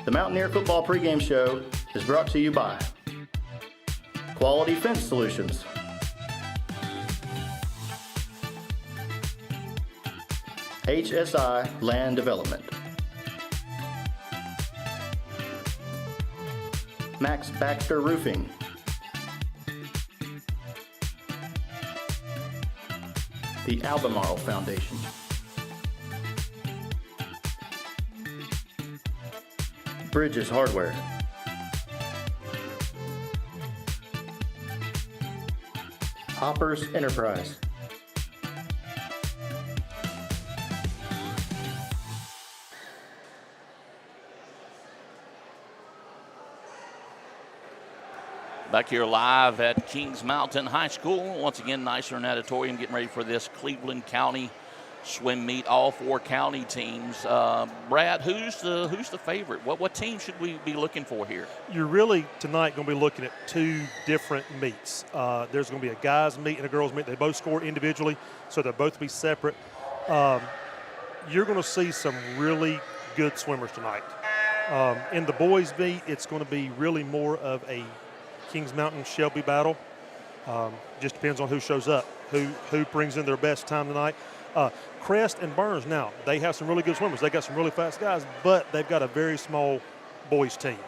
The Mountaineer Football pregame show is brought to you by Quality Fence Solutions, HSI Land Development, Max Baxter Roofing, the Albemarle Foundation, Bridges Hardware, Hoppers Enterprise, Back here live at Kings Mountain High School. Once again, Nicer Natatorium getting ready for this Cleveland County swim meet. All four county teams. Brad, who's the favorite? What team should we be looking for here? You're really tonight going to be looking at two different meets. There's going to be a guys meet and a girls meet. They both score individually, so they'll both be separate. You're going to see some really good swimmers tonight. In the boys meet, it's going to be really more of a Kings Mountain Shelby battle. Just depends on who shows up, who brings in their best time tonight. Crest and Burns now, they have some really good swimmers. They got some really fast guys, but they've got a very small boys team,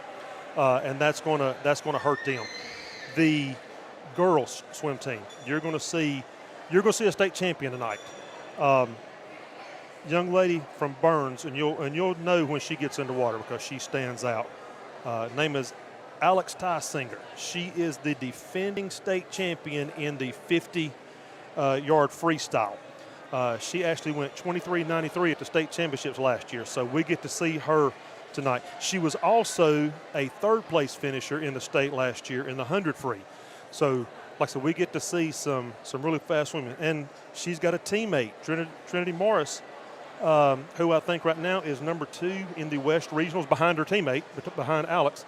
and that's going to hurt them. The girls swim team, you're going to see a state champion tonight. Young lady from Burns, and you'll know when she gets into water because she stands out. Name is Alex Tysinger. She is the defending state champion in the 50-yard freestyle. She actually went 23.93 at the state championships last year, so we get to see her tonight. She was also a third-place finisher in the state last year in the 100 free. So, like I said, we get to see some really fast swimming. And she's got a teammate, Trinity Morris, who I think right now is number 2 in the West Regionals behind her teammate, behind Alex.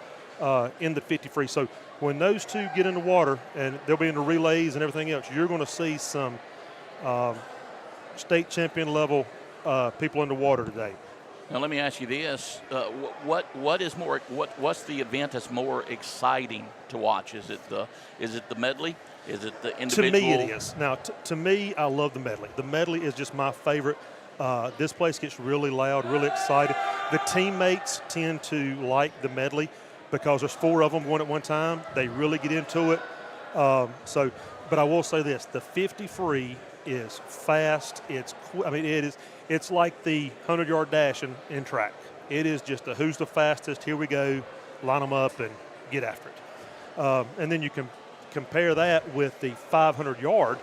In the 50 free. So when those two get in the water, and they'll be in the relays and everything else, you're going to see some state champion level people in the water today. Now let me ask you this: what's the event that's more exciting to watch? Is it the medley? Is it the individual? To me, it is. Now, to me, I love the medley. The medley is just my favorite. This place gets really loud, really excited. The teammates tend to like the medley because there's 4 of them going at one time. They really get into it. But I will say this: the 50 free is fast. It's like the 100-yard dash in track. It is just who's the fastest. Here we go, line them up and get after it. And then you can compare that with the 500-yard,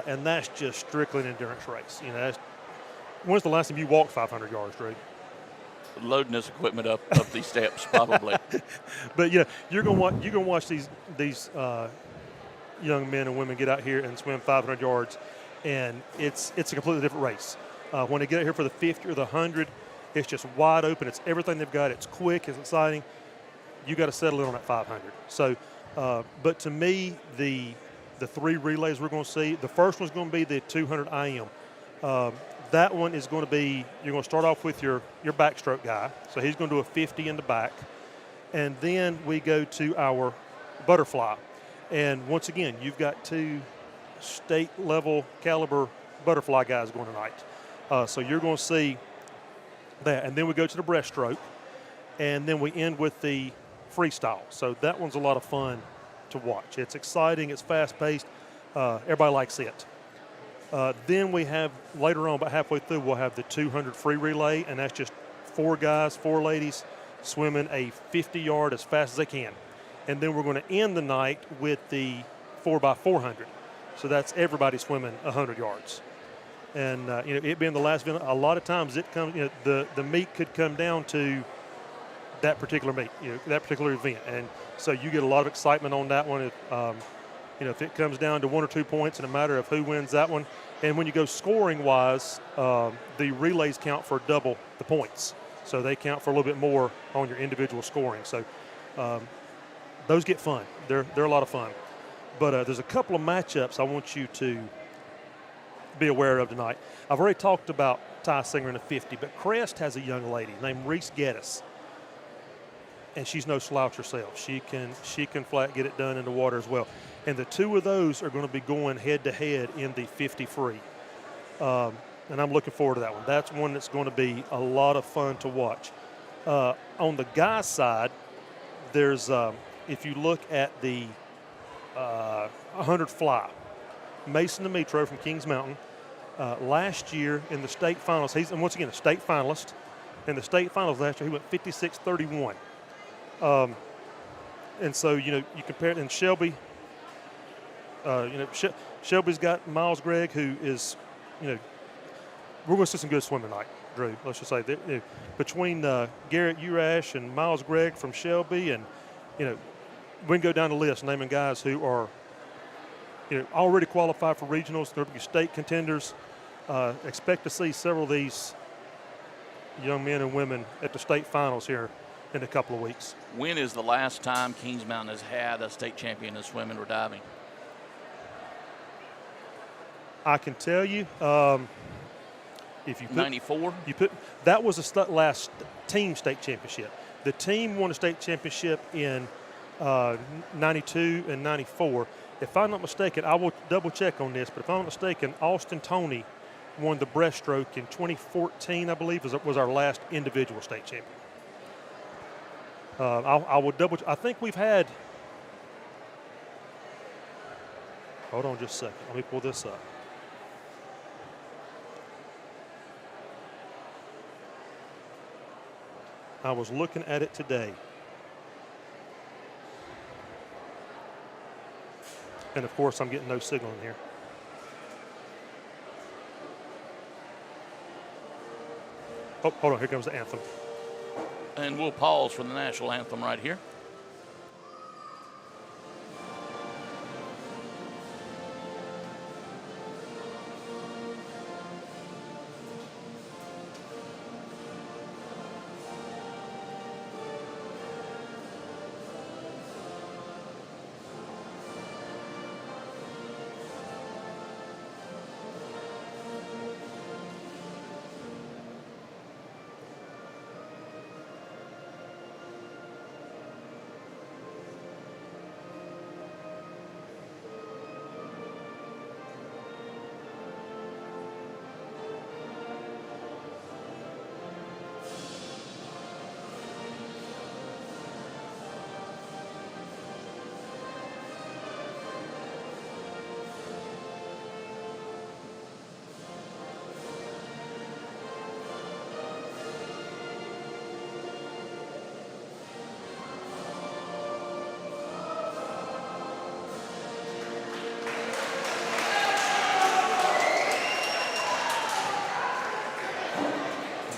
and that's just strictly an endurance race. When's the last time you walked 500 yards, Drew? Loading this equipment up these steps, probably. But you're gonna watch these young men and women get out here and swim 500 yards, and it's a completely different race. When they get out here for the 50 or the 100, it's just wide open. It's everything they've got. It's quick. It's exciting. You got to settle in on that 500. So, but to me, the 3 relays we're going to see. The first one's going to be the 200 IM. That one is going to be, you're going to start off with your backstroke guy. So he's going to do a 50 in the back. And then we go to our butterfly. And once again, you've got 2 state level caliber butterfly guys going tonight. So you're going to see that. And then we go to the breaststroke. And then we end with the freestyle. So that one's a lot of fun to watch. It's exciting. It's fast paced. Everybody likes it. Then we have, later on, about halfway through, we'll have the 200 free relay, and that's just 4 guys, 4 ladies swimming a 50-yard as fast as they can. And then we're going to end the night with the 4x400. So that's everybody swimming 100 yards. And, it being the last event, a lot of times it comes, the meet could come down to that particular meet, that particular event. And so you get a lot of excitement on that one. If it comes down to 1 or 2 points in a matter of who wins that one. And when you go scoring-wise, the relays count for double the points. So they count for a little bit more on your individual scoring. So those get fun. They're a lot of fun. But there's a couple of matchups I want you to be aware of tonight. I've already talked about Ty Singer in the 50, but Crest has a young lady named Reese Geddes. and she's no slouch herself. She can flat get it done in the water as well. And the two of those are going to be going head to head in the 50 free. And I'm looking forward to that one. That's one that's going to be a lot of fun to watch. On the guys' side, there's if you look at the 100 fly, Mason Demetro from Kings Mountain, last year in the state finals, he's, and once again, a state finalist. In the state finals last year, he went 56-31. And so, you compare it, and Shelby, Shelby's got Miles Gregg, who is, we're going to see some good swimming tonight, Drew. Let's just say that, between Garrett Urash and Miles Gregg from Shelby, and, we can go down the list naming guys who are, already qualified for regionals. They're state contenders. Expect to see several of these young men and women at the state finals here in a couple of weeks. When is the last time Kings Mountain has had a state champion in swimming or diving? I can tell you, if you put 94. That was the last team state championship. The team won a state championship in 92 and 94. If I'm not mistaken, I will double check on this, but if I'm not mistaken, Austin Toney won the breaststroke in 2014, I believe, was our last individual state champion. I will double. I think we've had. Hold on just a second. Let me pull this up. I was looking at it today. And of course, I'm getting no signal in here. Oh, hold on, here comes the anthem. And we'll pause for the national anthem right here.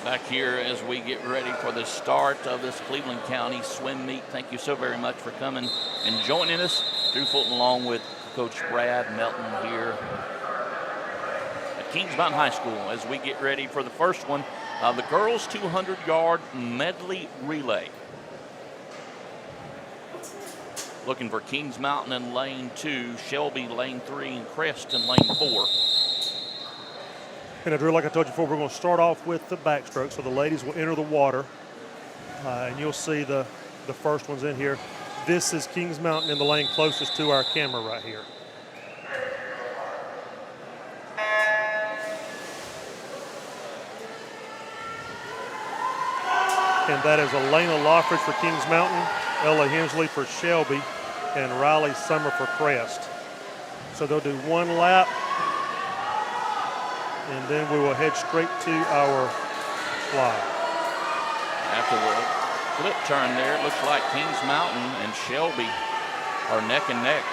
Back here as we get ready for the start of this Cleveland County swim meet. Thank you so very much for coming and joining us. Drew Fulton along with Coach Brad Melton here at Kings Mountain High School as we get ready for the first one, the girls 200-yard medley relay. Looking for Kings Mountain in lane 2, Shelby lane 3, and Crest in lane 4. And Drew, like I told you before, we're going to start off with the backstroke. So the ladies will enter the water, and you'll see the first ones in here. This is Kings Mountain in the lane closest to our camera right here. And that is Elena Loffridge for Kings Mountain, Ella Hensley for Shelby, and Riley Summer for Crest. So they'll do one lap, and then we will head straight to our fly. After the flip turn there, it looks like Kings Mountain and Shelby are neck and neck.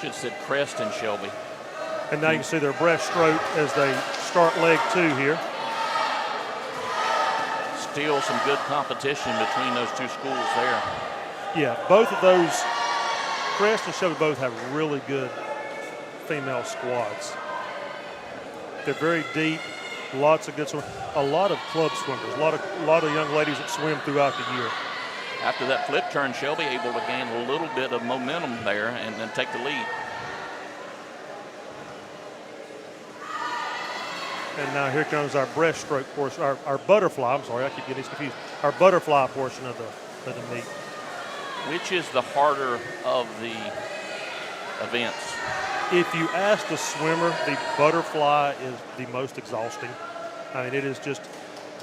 Should have said Crest and Shelby. And now you can see their breaststroke as they start leg 2 here. Still some good competition between those two schools there. Yeah, both of those, Crest and Shelby both have really good female squads. They're very deep. Lots of good swimmers. A lot of club swimmers. A lot of young ladies that swim throughout the year. After that flip turn, Shelby able to gain a little bit of momentum there and then take the lead. And now here comes our breaststroke portion, our butterfly. I'm sorry, I keep getting these confused. Our butterfly portion of the meet. Which is the harder of the events? If you ask the swimmer, the butterfly is the most exhausting. I mean,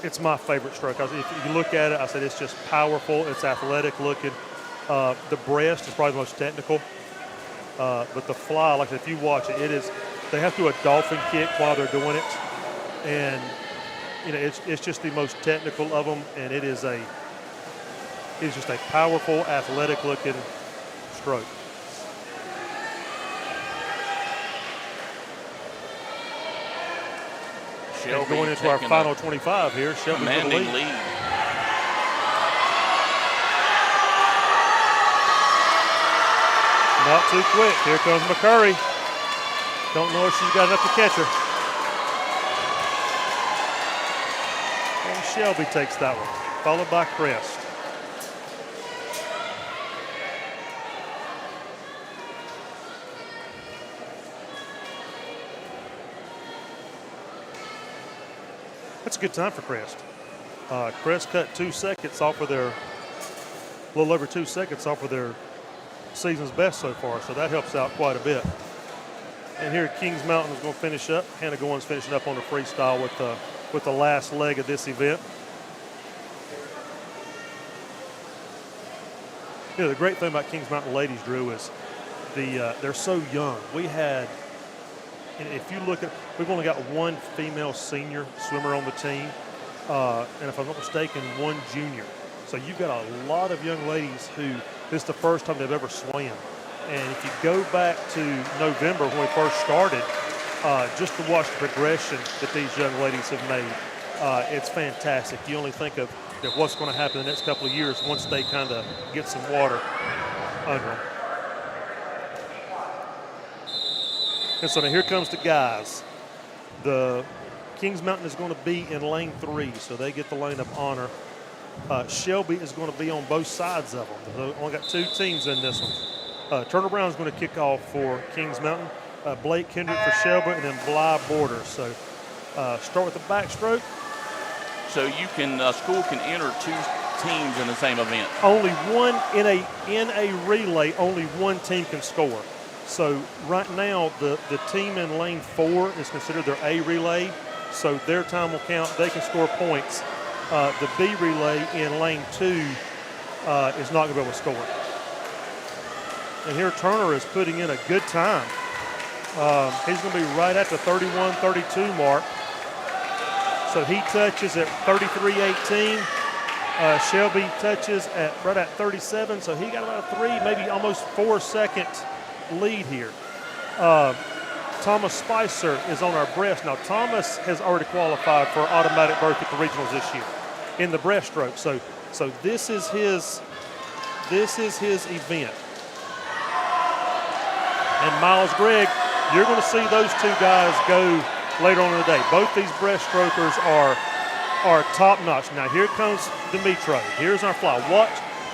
it's my favorite stroke. If you look at it, I said it's just powerful. It's athletic looking. The breast is probably the most technical. But the fly, like if you watch it, they have to do a dolphin kick while they're doing it. And, it's just the most technical of them. And it is just a powerful, athletic looking stroke. Shelby and going into our final 25 here, Shelby with the lead. Not too quick. Here comes McCurry. Don't know if she's got enough to catch her. And Shelby takes that one, followed by Crest. That's a good time for Crest. Crest cut 2 seconds off of a little over 2 seconds off of their season's best so far, so that helps out quite a bit. And here Kings Mountain is going to finish up. Hannah Goins finishing up on the freestyle with the last leg of this event. The great thing about Kings Mountain ladies, Drew, is they're so young. And if you look at, we've only got one female senior swimmer on the team, and if I'm not mistaken, one junior. So you've got a lot of young ladies who this is the first time they've ever swam. And if you go back to November when we first started, just to watch the progression that these young ladies have made, it's fantastic. You only think of what's going to happen in the next couple of years once they kind of get some water under them. And so now here comes the guys. The Kings Mountain is going to be in lane 3, so they get the lane of honor. Shelby is going to be on both sides of them. They've only got 2 teams in this one. Turner Brown is going to kick off for Kings Mountain. Blake Kendrick for Shelby, and then Bly Borders. So start with the backstroke. So you can school can enter 2 teams in the same event. Only one in a relay. Only one team can score. So right now, the team in lane 4 is considered their A relay, so their time will count. They can score points. The B relay in lane 2 is not going to be able to score. And here Turner is putting in a good time. He's going to be right at the 31-32 mark. So he touches at 33.18. Shelby touches right at 37, so he got about a 3, maybe almost 4-second lead here. Thomas Spicer is on our breast. Now, Thomas has already qualified for automatic berth at the regionals this year in the breaststroke. So this is his event. And Miles Gregg, you're going to see those 2 guys go later on in the day. Both these breaststrokers are top notch. Now here comes Dimitro. Here's our fly.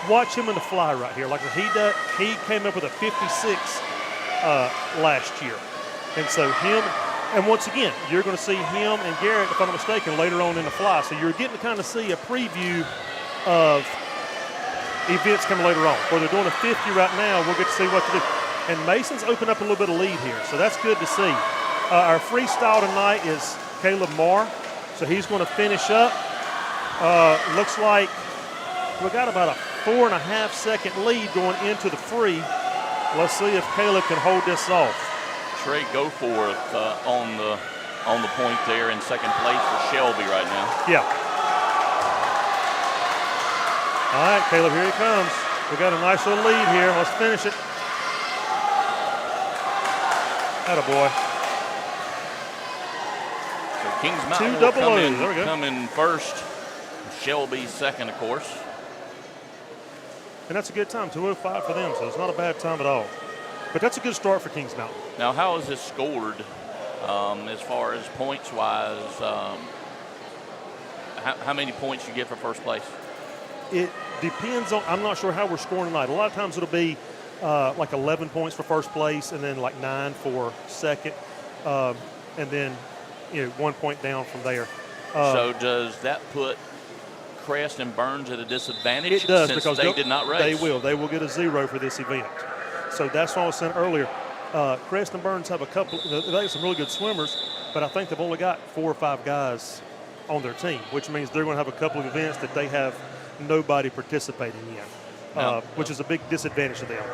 Watch him in the fly right here. Like he came up with a 56 last year. And so and once again, you're going to see him and Garrett, if I'm not mistaken, later on in the fly. So you're getting to kind of see a preview of events coming later on. Where they're doing a 50 right now, we'll get to see what to do. And Mason's opened up a little bit of lead here, so that's good to see. Our freestyle tonight is Caleb Marr, so he's going to finish up. Looks like we got about a 4.5-second lead going into the free. Let's see if Caleb can hold this off. Trey Goforth on the point there in second place for Shelby right now. Yeah. All right, Caleb, here he comes. We got a nice little lead here. Let's finish it. Attaboy. So Kings Mountain will come in first. Shelby second, of course. And that's a good time, 2:05 for them, so it's not a bad time at all. But that's a good start for Kings Mountain. Now, how is this scored As far as points-wise, how many points you get for first place? It depends on, I'm not sure how we're scoring tonight. A lot of times it'll be like 11 points for first place and then like 9 for second. And then, 1 point down from there. So does that put Crest and Burns at a disadvantage? It does, since because they did not race? They will. They will get a 0 for this event. So that's what I was saying earlier. Crest and Burns have they have some really good swimmers, but I think they've only got 4 or 5 guys on their team, which means they're going to have a couple of events that they have nobody participating in, which is a big disadvantage to them.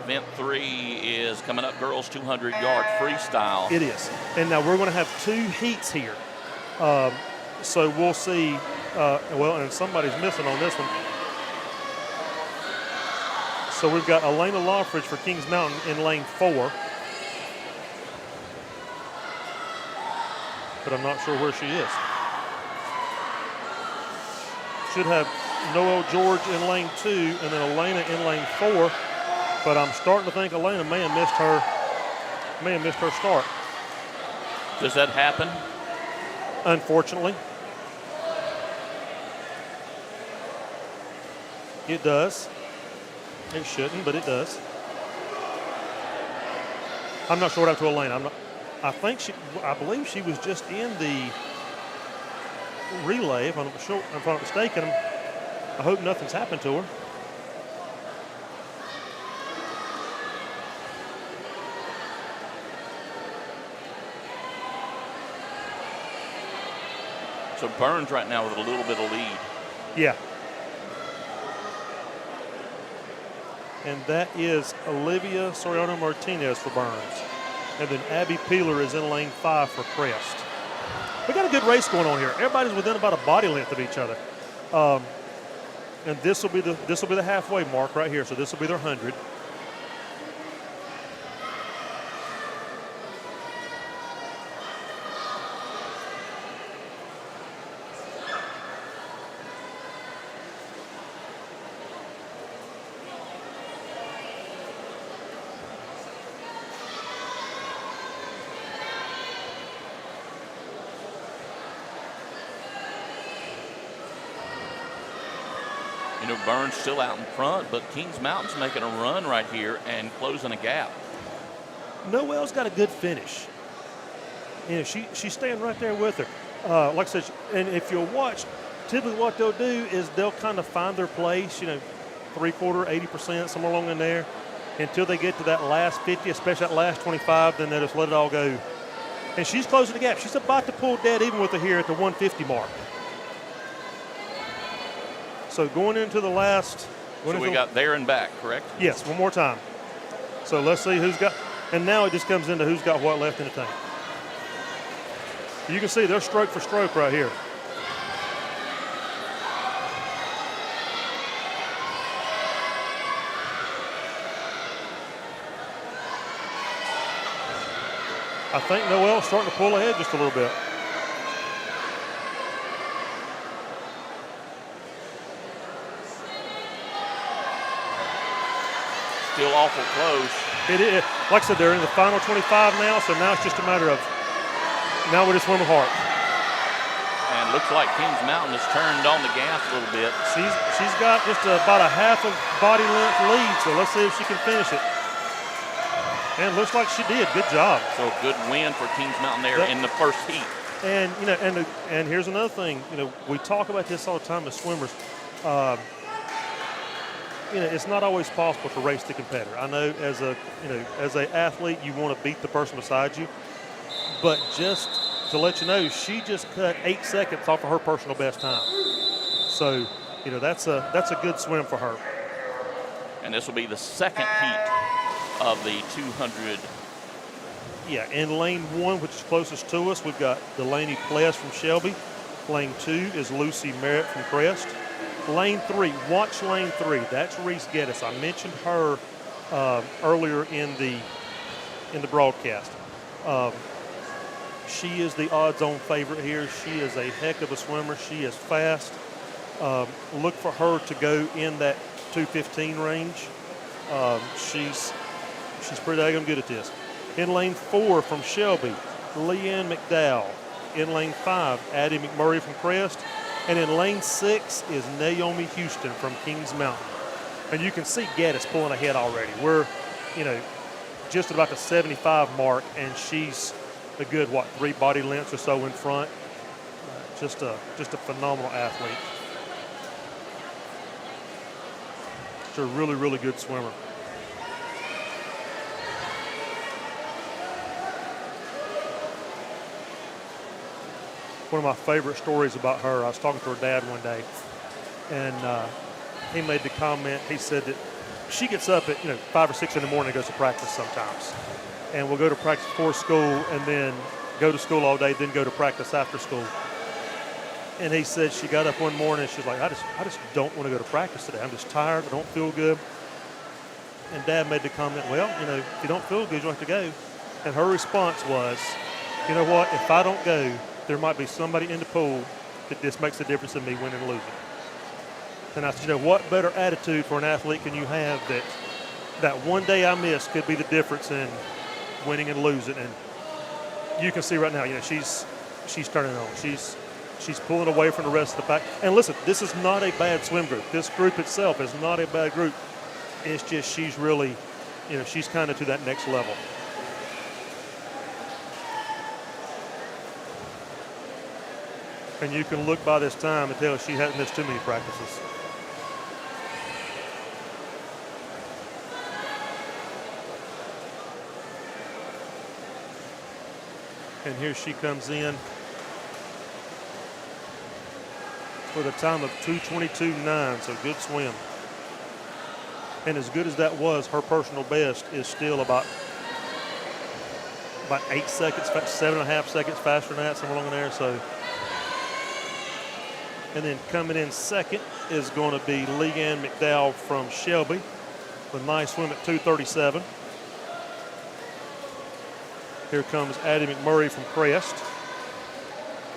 Event 3 is coming up, girls 200-yard freestyle. It is. And now we're going to have 2 heats here. So we'll see. And somebody's missing on this one. So we've got Elena Loffridge for Kings Mountain in lane 4. But I'm not sure where she is. Should have Noel George in lane 2 and then Elena in lane 4. But I'm starting to think Elena may have missed her start. Does that happen? Unfortunately. It does. It shouldn't, but it does. I'm not sure what happened to Elena. I believe she was just in the relay, if I'm not mistaken. I hope nothing's happened to her. So Burns right now with a little bit of lead. Yeah. And that is Olivia Soriano Martinez for Burns. And then Abby Peeler is in lane 5 for Crest. We got a good race going on here. Everybody's within about a body length of each other. And this will be the halfway mark right here. So this will be their 100. Burns still out in front, but Kings Mountain's making a run right here and closing a gap. Noel's got a good finish. She's staying right there with her. Like I said, and if you'll watch, typically what they'll do is they'll kind of find their place, 3/4, 80%, somewhere along in there, until they get to that last 50, especially that last 25, then they'll just let it all go. And she's closing the gap. She's about to pull dead even with her here at the 150 mark. So going into the last. So we got there and back, correct? Yes, one more time. So let's see who's got. And now it just comes into who's got what left in the tank. You can see they're stroke for stroke right here. I think Noel's starting to pull ahead just a little bit. Still awful close. It is. Like I said, they're in the final 25 now, so now it's just a matter of, now we're just swimming hard. And looks like Kings Mountain has turned on the gas a little bit. She's got just about a half of body length lead, so let's see if she can finish it. And it looks like she did. Good job. So good win for Kings Mountain there in the first heat. And and here's another thing. We talk about this all the time as swimmers. It's not always possible to race the competitor. I know as an athlete, you want to beat the person beside you, but just to let you know, she just cut 8 seconds off of her personal best time. So, that's a good swim for her. And this will be the second heat of the 200. Yeah, in lane 1, which is closest to us, we've got Delaney Pless from Shelby. Lane 2 is Lucy Merritt from Crest. Lane 3, watch lane 3. That's Reese Geddes. I mentioned her earlier in the broadcast. She is the odds-on favorite here. She is a heck of a swimmer. She is fast. Look for her to go in that 2:15 range. She's pretty daggone good at this. In lane 4 from Shelby, Leanne McDowell. In lane 5, Addie McMurray from Crest. And in lane 6 is Naomi Houston from Kings Mountain. And you can see Gaddis pulling ahead already. We're, just about the 75 mark, and she's a good, 3 body lengths or so in front. Just a phenomenal athlete. She's a really, really good swimmer. One of my favorite stories about her, I was talking to her dad one day, and he made the comment, he said that she gets up at 5 or 6 in the morning and goes to practice sometimes. And we'll go to practice before school and then go to school all day, then go to practice after school. And he said she got up one morning and she's like, I just don't want to go to practice today. I'm just tired, I don't feel good. And Dad made the comment, well, if you don't feel good, you don't have to go. And her response was, you know what, if I don't go, there might be somebody in the pool that this makes a difference in me winning and losing. And I said, what better attitude for an athlete can you have that one day I missed could be the difference in winning and losing. And you can see right now, she's turning on. She's pulling away from the rest of the pack. And listen, this is not a bad swim group. This group itself is not a bad group. It's just she's really, she's kind of to that next level. And you can look by this time and tell she hasn't missed too many practices. And here she comes in with a time of 2:22.9, so good swim. And as good as that was, her personal best is still about 8 seconds, 7.5 seconds faster than that, somewhere along there. So, and then coming in second is going to be Leanne McDowell from Shelby with a nice swim at 2:37. Here comes Addie McMurray from Crest.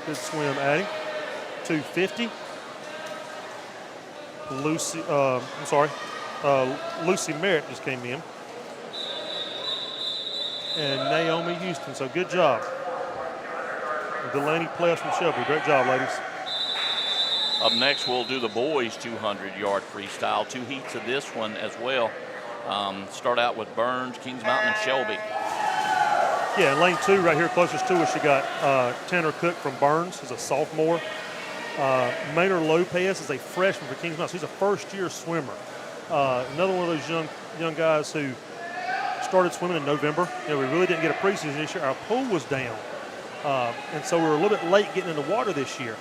Good swim, Addie. 2:50. Lucy Merritt just came in. And Naomi Houston, so good job. Delaney Pless from Shelby, great job, ladies. Up next, we'll do the boys 200-yard freestyle. 2 heats of this one as well. Start out with Burns, Kings Mountain, and Shelby. Yeah, in lane 2 right here, closest to us, you got Tanner Cook from Burns, who's a sophomore. Maynard Lopez is a freshman for Kings Mountain. So he's a first-year swimmer. Another one of those young guys who started swimming in November. We really didn't get a preseason this year. Our pool was down, and so we were a little bit late getting in the water this year.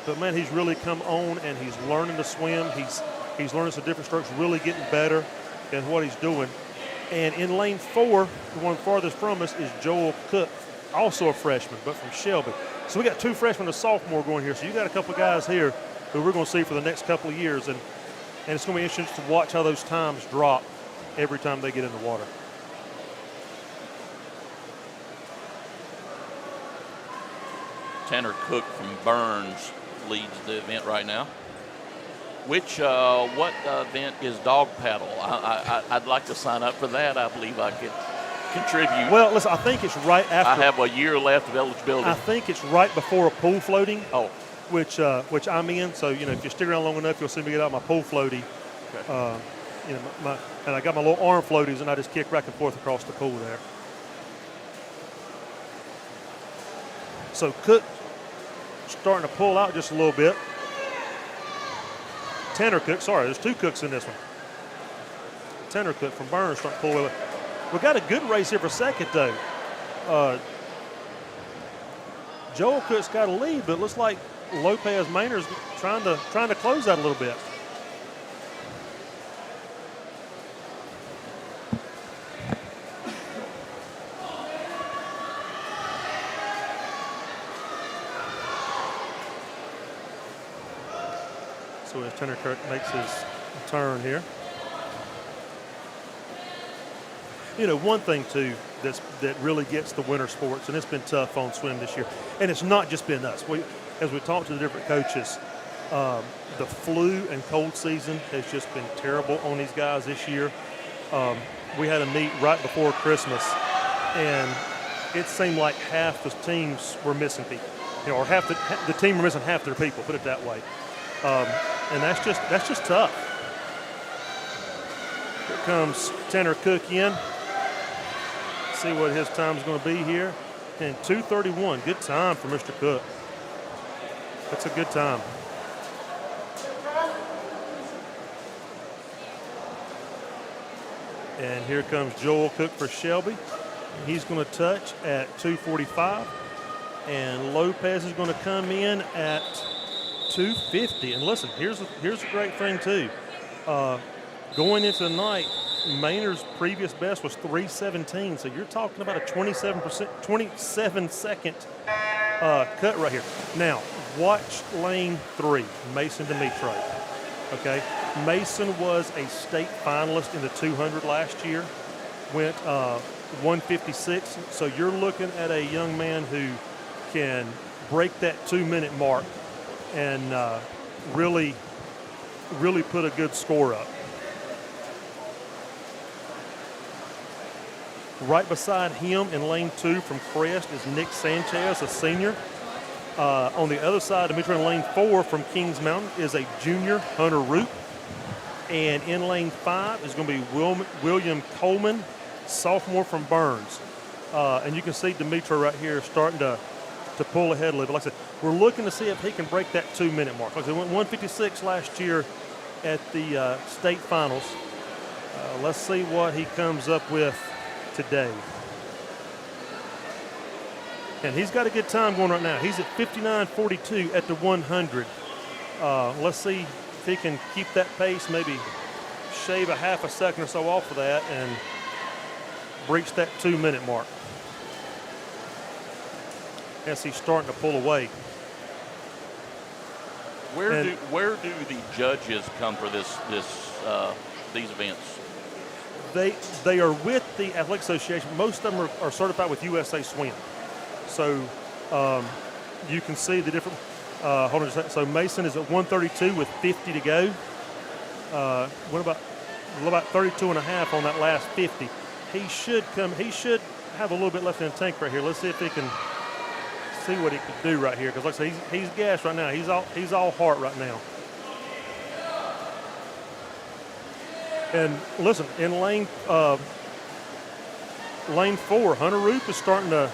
But man, he's really come on and he's learning to swim. He's learning some different strokes, really getting better at what he's doing. And in lane 4, the one farthest from us, is Joel Cook, also a freshman, but from Shelby. So we got 2 freshmen and a sophomore going here. So you got a couple of guys here who we're going to see for the next couple of years. And it's going to be interesting to watch how those times drop every time they get in the water. Tanner Cook from Burns leads the event right now. What event is dog paddle? I'd like to sign up for that. I believe I could contribute. Well, listen, I think it's right after. I have a year left of eligibility. I think it's right before a pool floating. Oh. Which I'm in. So, if you stick around long enough, you'll see me get out my pool floaty. Okay. And I got my little arm floaties, and I just kick back and forth across the pool there. So Cook starting to pull out just a little bit. Tanner Cook, sorry, there's 2 Cooks in this one. Tanner Cook from Burns starting to pull away. We got a good race here for second, though. Joel Cook's got a lead, but it looks like Lopez Maynard's trying to close that a little bit. So as Tanner Cook makes his turn here. One thing too that really gets the winter sports, and it's been tough on swim this year, and it's not just been us. As we talk to the different coaches, the flu and cold season has just been terrible on these guys this year. We had a meet right before Christmas, and it seemed like half the teams were missing people, or half the team were missing half their people. Put it that way, and that's just tough. Here comes Tanner Cook in. See what his time's going to be here, and 2:31. Good time for Mr. Cook. That's a good time. And here comes Joel Cook for Shelby. He's going to touch at 2:45. And Lopez is going to come in at 2:50. And listen, here's a great thing too. Going into the night, Maynard's previous best was 3:17. So you're talking about a 27-second cut right here. Now, watch lane 3, Mason Dimitro. Okay, Mason was a state finalist in the 200 last year, went 156. So you're looking at a young man who can break that 2-minute mark and really put a good score up. Right beside him in lane 2 from Crest is Nick Sanchez, a senior. On the other side, Dimitri in lane 4 from Kings Mountain is a junior, Hunter Root. And in lane 5 is going to be William Coleman, sophomore from Burns. And you can see Dimitri right here starting to pull ahead a little. Like I said, we're looking to see if he can break that 2-minute mark. Like I said, went 156 last year at the state finals. Let's see what he comes up with today. And he's got a good time going right now. He's at 59.42 at the 100. Let's see if he can keep that pace, maybe shave a half a second or so off of that and breach that 2-minute mark as he's starting to pull away. Where do the judges come for these events? They are with the Athletic Association. Most of them are certified with USA Swim. So you can see the different. Hold on a second. So Mason is at 132 with 50 to go. Went about 32 and a half on that last 50. He should have a little bit left in the tank right here. Let's see if he can see what he can do right here. Because like I say, he's gassed right now. He's all heart right now. And listen, in lane 4, Hunter Roop is starting to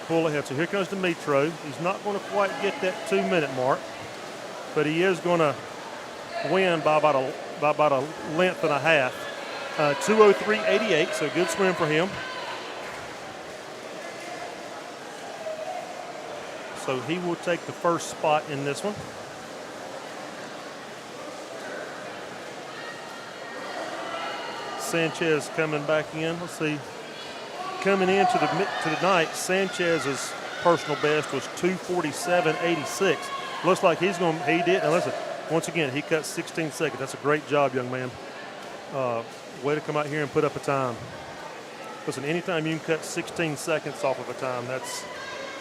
pull ahead. So here comes Dimitro. He's not going to quite get that 2-minute mark, but he is going to win by about a length and a half. 2:03.88, so good swim for him. So he will take the first spot in this one. Sanchez coming back in. Let's see. Coming into the night, Sanchez's personal best was 2:47.86. Looks like he did. And listen, once again, he cut 16 seconds. That's a great job, young man. Way to come out here and put up a time. Listen, anytime you can cut 16 seconds off of a time,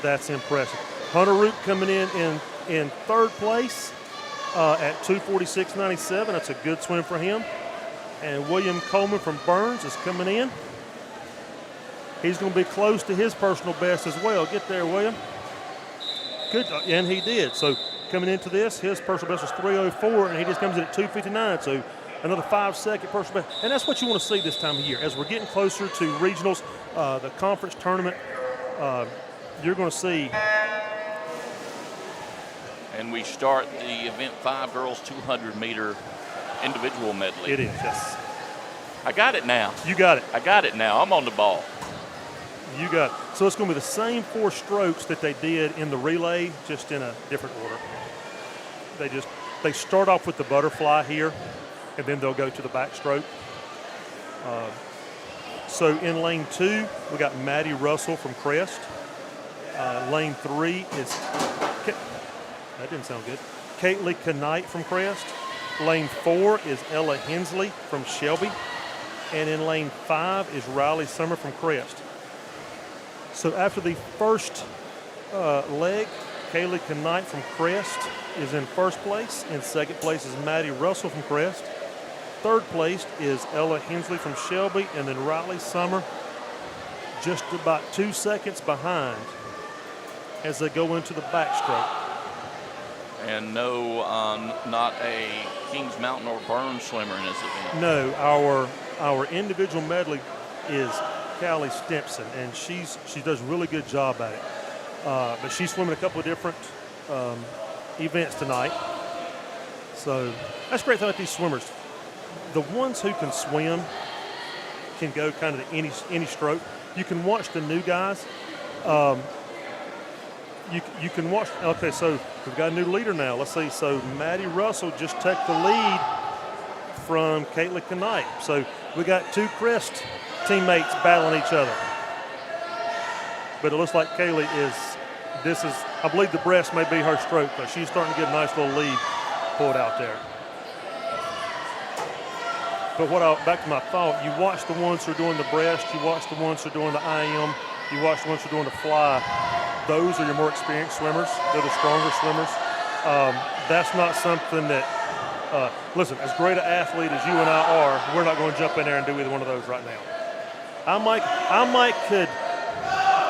that's impressive. Hunter Root coming in third place at 2:46.97. That's a good swim for him. And William Coleman from Burns is coming in. He's going to be close to his personal best as well. Get there, William. Good, and he did. So coming into this, his personal best was 3:04, and he just comes in at 2:59. So another 5-second personal best. And that's what you want to see this time of year. As we're getting closer to regionals, the conference tournament, you're going to see. And we start the event 5 girls 200-meter individual medley. It is, yes. I got it now. You got it. I got it now. I'm on the ball. You got it. So it's going to be the same 4 strokes that they did in the relay, just in a different order. They start off with the butterfly here, and then they'll go to the backstroke. So in lane 2, we got Maddie Russell from Crest. Lane 3 is, that didn't sound good, Caitlin Knight from Crest. Lane 4 is Ella Hensley from Shelby. And in lane 5 is Riley Summer from Crest. So after the first leg, Kaylee Knight from Crest is in first place. In second place is Maddie Russell from Crest. Third place is Ella Hensley from Shelby. And then Riley Summer just about 2 seconds behind as they go into the backstroke. And no, not a Kings Mountain or Burns swimmer in this event. No, our individual medley is Callie Stimpson, and she does a really good job at it. But she's swimming a couple of different events tonight. So that's the great thing about these swimmers. The ones who can swim can go kind of any stroke. You can watch the new guys. You can watch. Okay, so we've got a new leader now. Let's see. So Maddie Russell just took the lead from Caitlin Knight. So we got two Crest teammates battling each other. But it looks like Kaylee I believe the breast may be her stroke, but she's starting to get a nice little lead pulled out there. But back to my thought, you watch the ones who are doing the breast, you watch the ones who are doing the IM, you watch the ones who are doing the fly. Those are your more experienced swimmers. They're the stronger swimmers. That's not something that, listen, as great an athlete as you and I are, we're not going to jump in there and do either one of those right now. I might could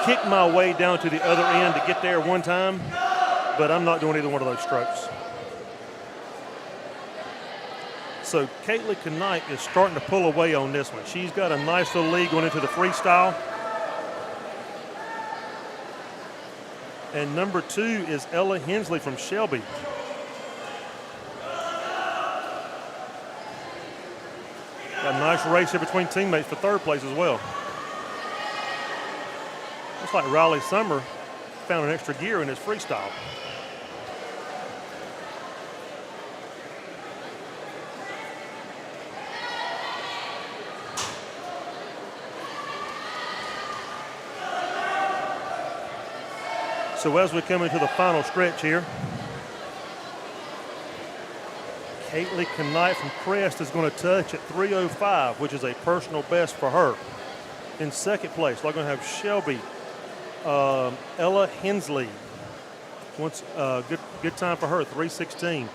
kick my way down to the other end to get there one time, but I'm not doing either one of those strokes. So Caitlin Knight is starting to pull away on this one. She's got a nice little lead going into the freestyle. And number 2 is Ella Hensley from Shelby. Got a nice race here between teammates for third place as well. Looks like Riley Summer found an extra gear in his freestyle. So as we come into the final stretch here, Caitlin Knight from Crest is going to touch at 3:05, which is a personal best for her. In second place, we're going to have Shelby, Ella Hensley. Good time for her, 3:16.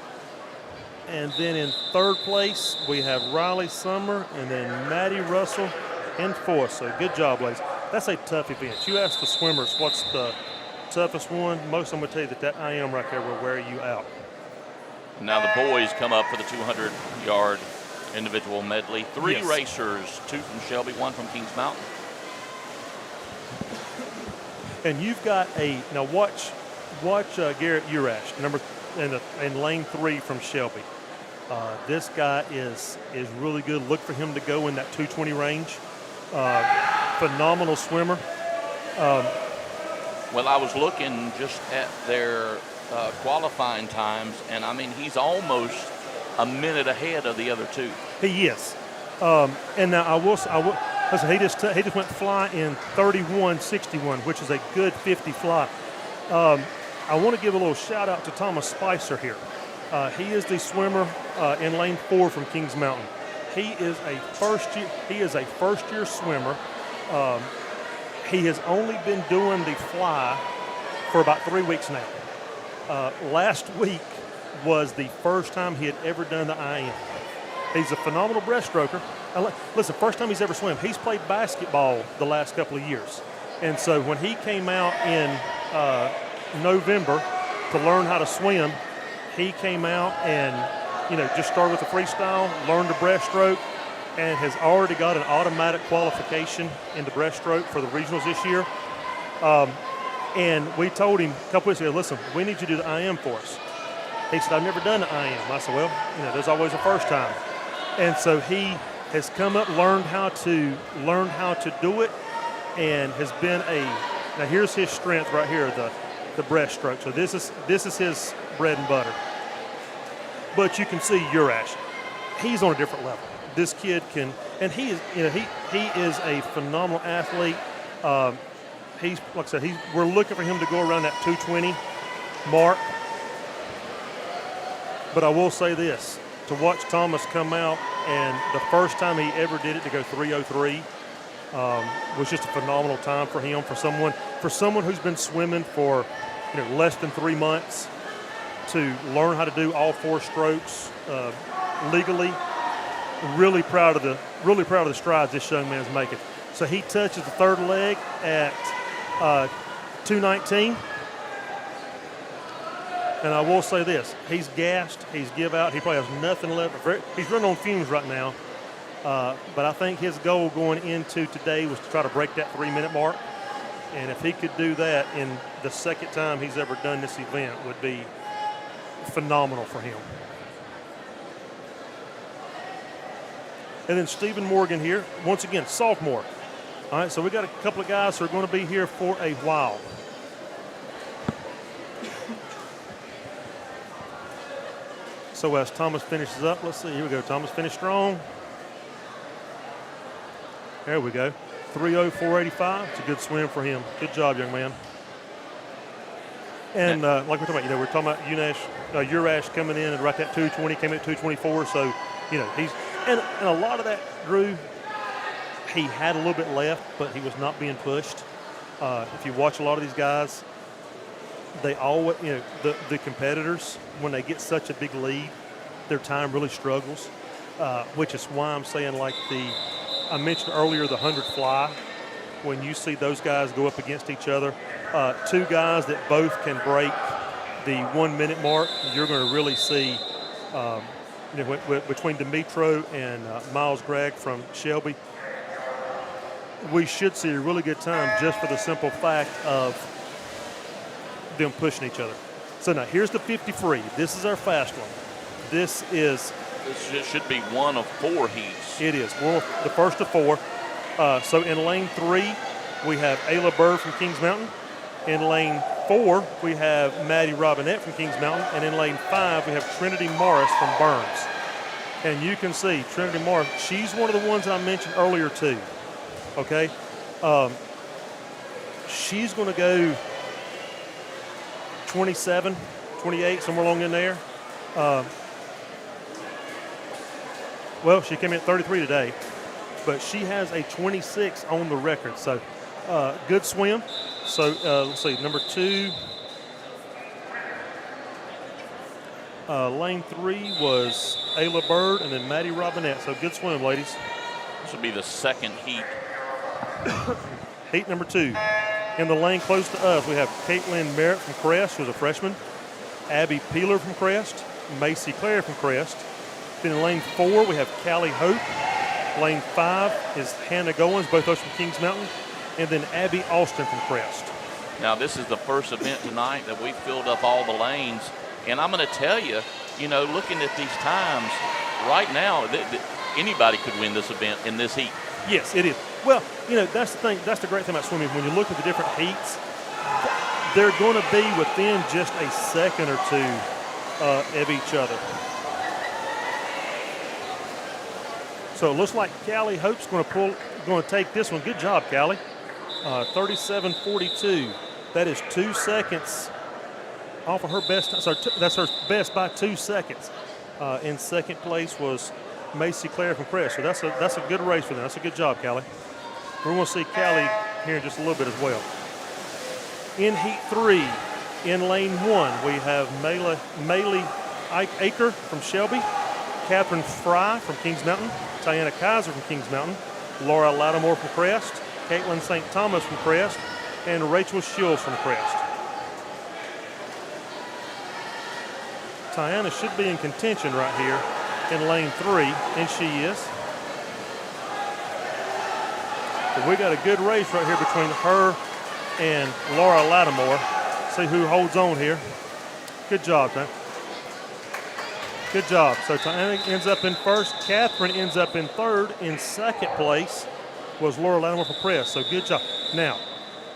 And then in third place, we have Riley Summer and then Maddie Russell in fourth. So good job, ladies. That's a tough event. You ask the swimmers what's the toughest one, most of them would tell you that IM right there will wear you out. Now the boys come up for the 200-yard individual medley. Three Yes. racers, 2 from Shelby, 1 from Kings Mountain. And you've got now watch Garrett Urash, in lane 3 from Shelby. This guy is really good. Look for him to go in that 220 range. Phenomenal swimmer. Well, I was looking just at their qualifying times, and I mean, he's almost a minute ahead of the other 2. He is. And now I will listen, he just went fly in 31:61, which is a good 50 fly. I want to give a little shout out to Thomas Spicer here. He is the swimmer in lane 4 from Kings Mountain. He is a first year swimmer. He has only been doing the fly for about 3 weeks now. Last week was the first time he had ever done the IM. He's a phenomenal breaststroker. Listen, first time he's ever swum. He's played basketball the last couple of years. And so when he came out in November to learn how to swim, he came out and, just started with the freestyle, learned the breaststroke, and has already got an automatic qualification in the breaststroke for the regionals this year. And we told him a couple weeks ago, listen, we need you to do the IM for us. He said, I've never done the IM. I said, well, there's always a first time. And so he has come up, learned how to do it, and has been now here's his strength right here, the breaststroke. So this is his bread and butter. But you can see Urash. He's on a different level. This kid can, and he is a phenomenal athlete. He's, like I said, we're looking for him to go around that 220 mark. But I will say this, to watch Thomas come out, and the first time he ever did it to go 3:03 was just a phenomenal time for him. For someone who's been swimming for less than 3 months, to learn how to do all 4 strokes legally. Really proud of the strides this young man's making. So he touches the third leg at 2:19. And I will say this, he's gassed, he's give out, he probably has nothing left. He's running on fumes right now. But I think his goal going into today was to try to break that 3-minute mark. And if he could do that in the second time he's ever done this event, would be phenomenal for him. And then Stephen Morgan here, once again, sophomore. All right, so we got a couple of guys who are going to be here for a while. So as Thomas finishes up, let's see, here we go. Thomas finished strong. There we go. 3:04.85. It's a good swim for him. Good job, young man. And like we're talking about, we're talking about Urash coming in and right at 2:20, came at 2:24. So, he's and a lot of that, Drew, he had a little bit left, but he was not being pushed. If you watch a lot of these guys, they always, the competitors, when they get such a big lead, their time really struggles, which is why I'm saying, like I mentioned earlier, the 100 fly, when you see those guys go up against each other, two guys that both can break the 1-minute mark, you're going to really see, between Dimitro and Miles Gregg from Shelby, we should see a really good time just for the simple fact of them pushing each other. So now here's the 50 free. This is our fast one. This should be one of 4 heats. It is. Well, the first of 4. So in lane 3, we have Ayla Bird from Kings Mountain. In lane 4, we have Maddie Robinette from Kings Mountain. And in lane 5, we have Trinity Morris from Burns. And you can see Trinity Morris, she's one of the ones that I mentioned earlier too. Okay? She's going to go 27, 28, somewhere along in there. Well, she came in at 33 today, but she has a 26 on the record. So good swim. So let's see, number 2, lane 3 was Ayla Bird and then Maddie Robinette. So good swim, ladies. This will be the second heat. Heat number 2. In the lane close to us, we have Caitlin Merritt from Crest, who's a freshman. Abby Peeler from Crest. Macy Clare from Crest. Then in lane 4, we have Callie Hope. Lane 5 is Hannah Goins, both those from Kings Mountain. And then Abby Austin from Crest. Now, this is the first event tonight that we filled up all the lanes. And I'm going to tell you, looking at these times, right now, anybody could win this event in this heat. Yes, it is. Well, that's the thing. That's the great thing about swimming. When you look at the different heats, they're going to be within just a second or two of each other. So it looks like Callie Hope's going to take this one. Good job, Callie. 37.42. That is 2 seconds off of her best. So that's her best by 2 seconds. In second place was Macy Clare from Crest. So that's a good race for them. That's a good job, Callie. We're going to see Callie here in just a little bit as well. In Heat 3, in lane 1, we have Maylee Aker from Shelby, Catherine Fry from Kings Mountain, Tiana Kaiser from Kings Mountain, Laura Lattimore from Crest, Caitlin St. Thomas from Crest, and Rachel Shields from Crest. Tiana should be in contention right here in lane 3, and she is. But we got a good race right here between her and Laura Lattimore. See who holds on here. Good job, Tiana. Good job. So Tiana ends up in first. Catherine ends up in third. In second place was Laura Lattimore from Crest. So good job. Now,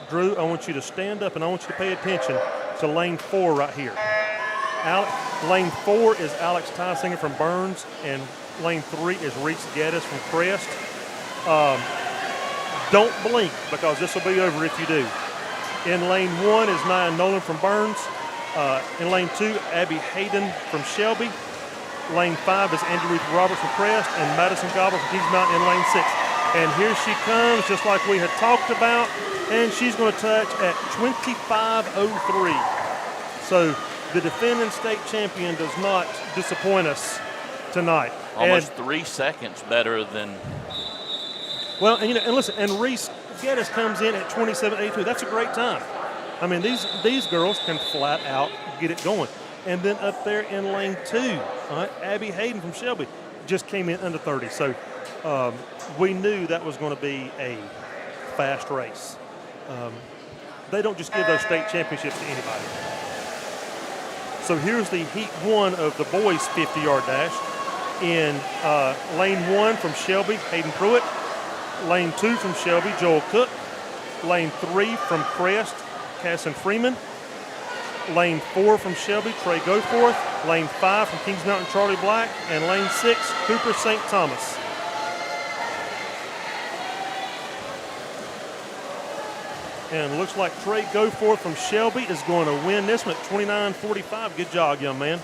Drew, I want you to stand up and I want you to pay attention to lane 4 right here. Lane 4 is Alex Tysinger from Burns, and lane 3 is Reese Gaddis from Crest. Don't blink because this will be over if you do. In lane 1 is Nia Nolan from Burns. In lane 2, Abby Hayden from Shelby. Lane 5 is Andrew Ruth Roberts from Crest, and Madison Gobble from Kings Mountain in lane 6. And here she comes, just like we had talked about, and she's going to touch at 25:03. So the defending state champion does not disappoint us tonight. Almost 3 seconds better than Well, and and listen, and Reese Geddes comes in at 27.82. That's a great time. I mean, these girls can flat out get it going. And then up there in lane 2, Abby Hayden from Shelby just came in under 30. So we knew that was going to be a fast race. They don't just give those state championships to anybody. So here's the heat 1 of the boys' 50-yard dash. In lane 1 from Shelby, Hayden Pruitt. Lane 2 from Shelby, Joel Cook. Lane 3 from Crest, Casson Freeman. Lane 4 from Shelby, Trey Goforth. Lane 5 from Kings Mountain, Charlie Black. And lane 6, Cooper St. Thomas. And it looks like Trey Goforth from Shelby is going to win this one at 29.45. Good job, young man.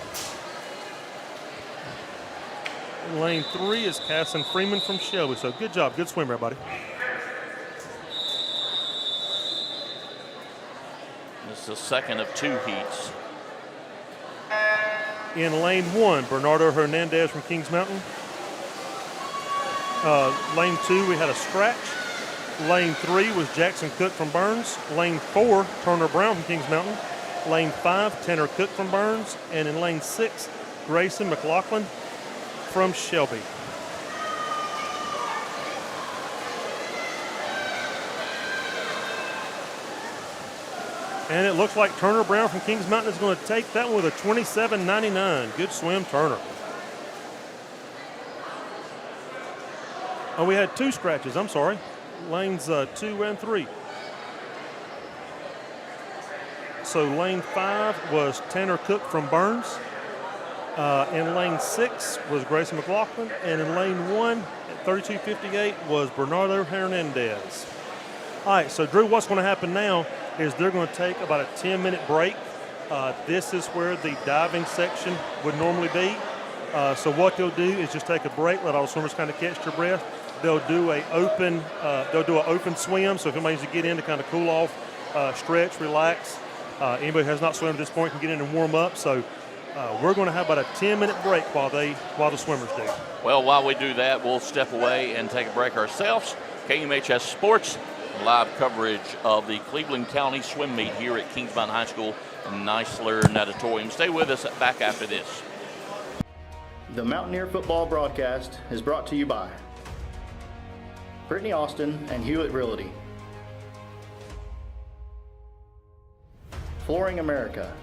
In lane 3 is Casson Freeman from Shelby. So good job. Good swim, everybody. This is the second of 2 heats. In lane 1, Bernardo Hernandez from Kings Mountain. Lane 2, we had a scratch. Lane 3 was Jackson Cook from Burns. Lane 4, Turner Brown from Kings Mountain. Lane 5, Tanner Cook from Burns. And in lane 6, Grayson McLaughlin from Shelby. And it looks like Turner Brown from Kings Mountain is going to take that one with a 27.99. Good swim, Turner. Oh, we had 2 scratches. I'm sorry. Lanes 2 and 3. So lane 5 was Tanner Cook from Burns. In lane 6 was Grayson McLaughlin. And in lane 1 at 32.58 was Bernardo Hernandez. All right, so Drew, what's going to happen now is they're going to take about a 10-minute break. This is where the diving section would normally be. So what they'll do is just take a break, let all the swimmers kind of catch their breath. They'll do an open swim. So if anybody needs to get in to kind of cool off, stretch, relax. Anybody who has not swum at this point can get in and warm up. So we're going to have about a 10-minute break while the swimmers do. Well, while we do that, we'll step away and take a break ourselves. KMHS Sports, live coverage of the Cleveland County Swim Meet here at Kings Mountain High School and Neisler Natatorium. Stay with us back after this. The Mountaineer football broadcast is brought to you by Brittany Austin and Hewitt Realty, Flooring America,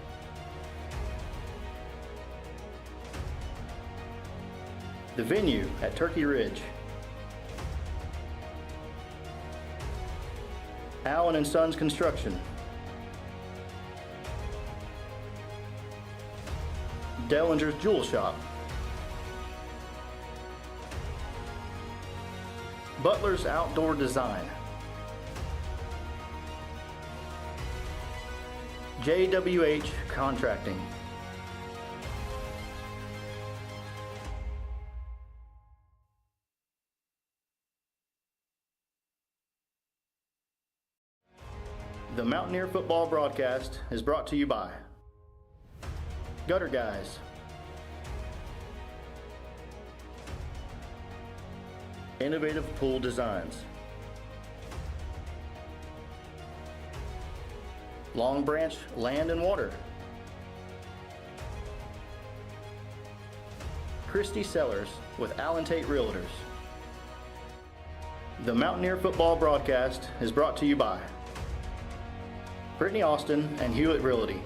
the venue at Turkey Ridge, Allen and Sons Construction, Dellinger's Jewel Shop, Butler's Outdoor Design, JWH Contracting, the Mountaineer football broadcast is brought to you by Gutter Guys, Innovative Pool Designs, Long Branch Land and Water, Christie Sellers with Allen Tate Realtors. The Mountaineer football broadcast is brought to you by Brittany Austin and Hewitt Realty,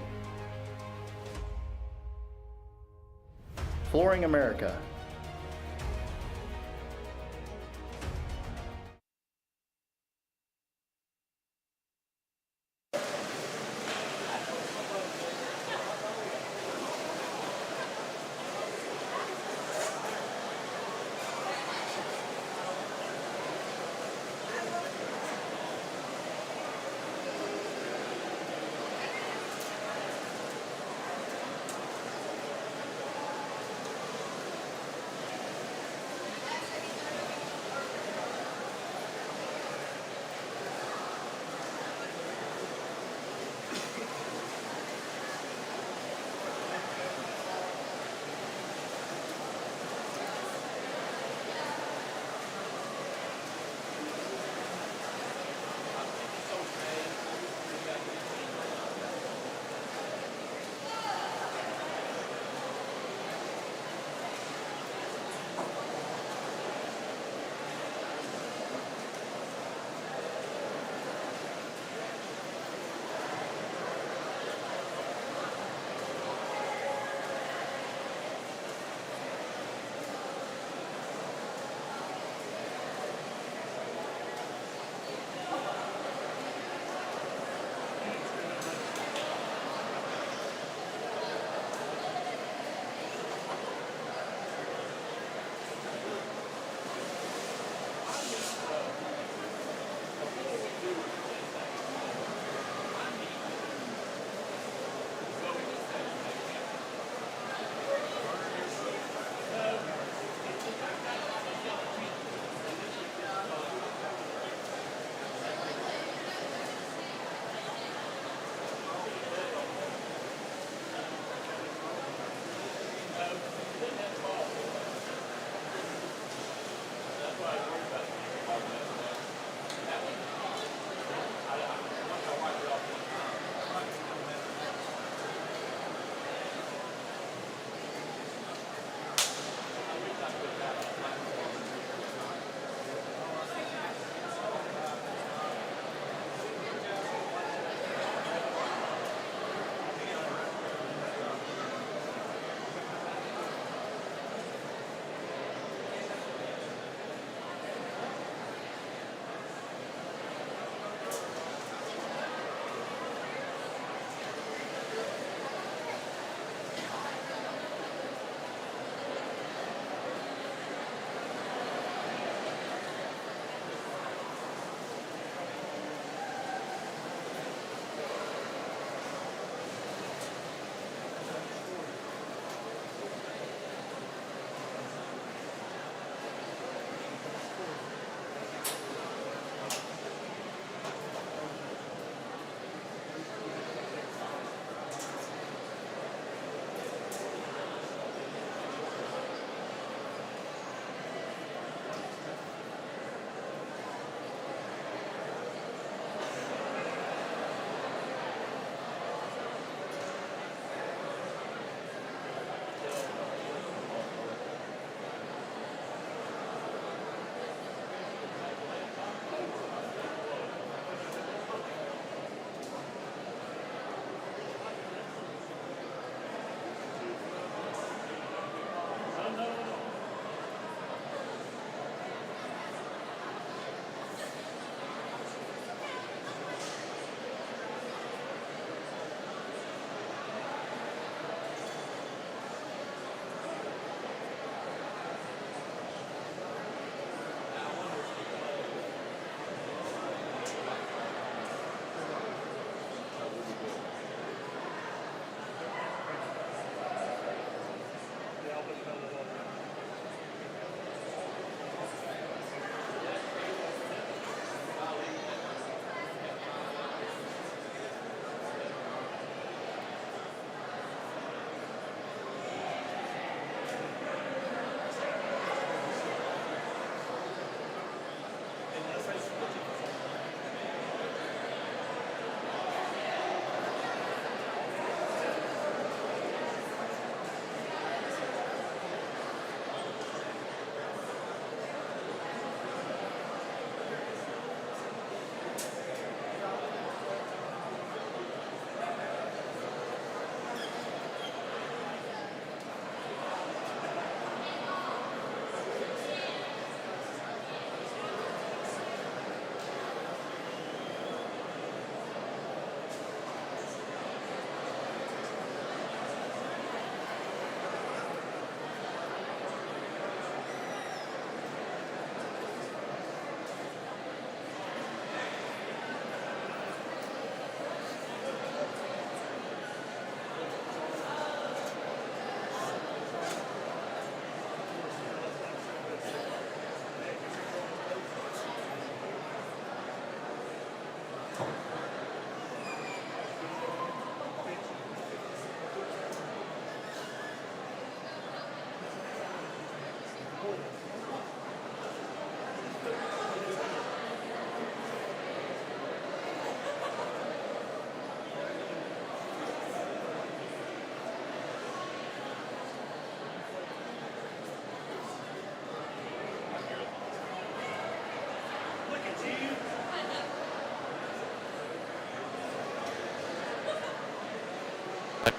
Flooring America,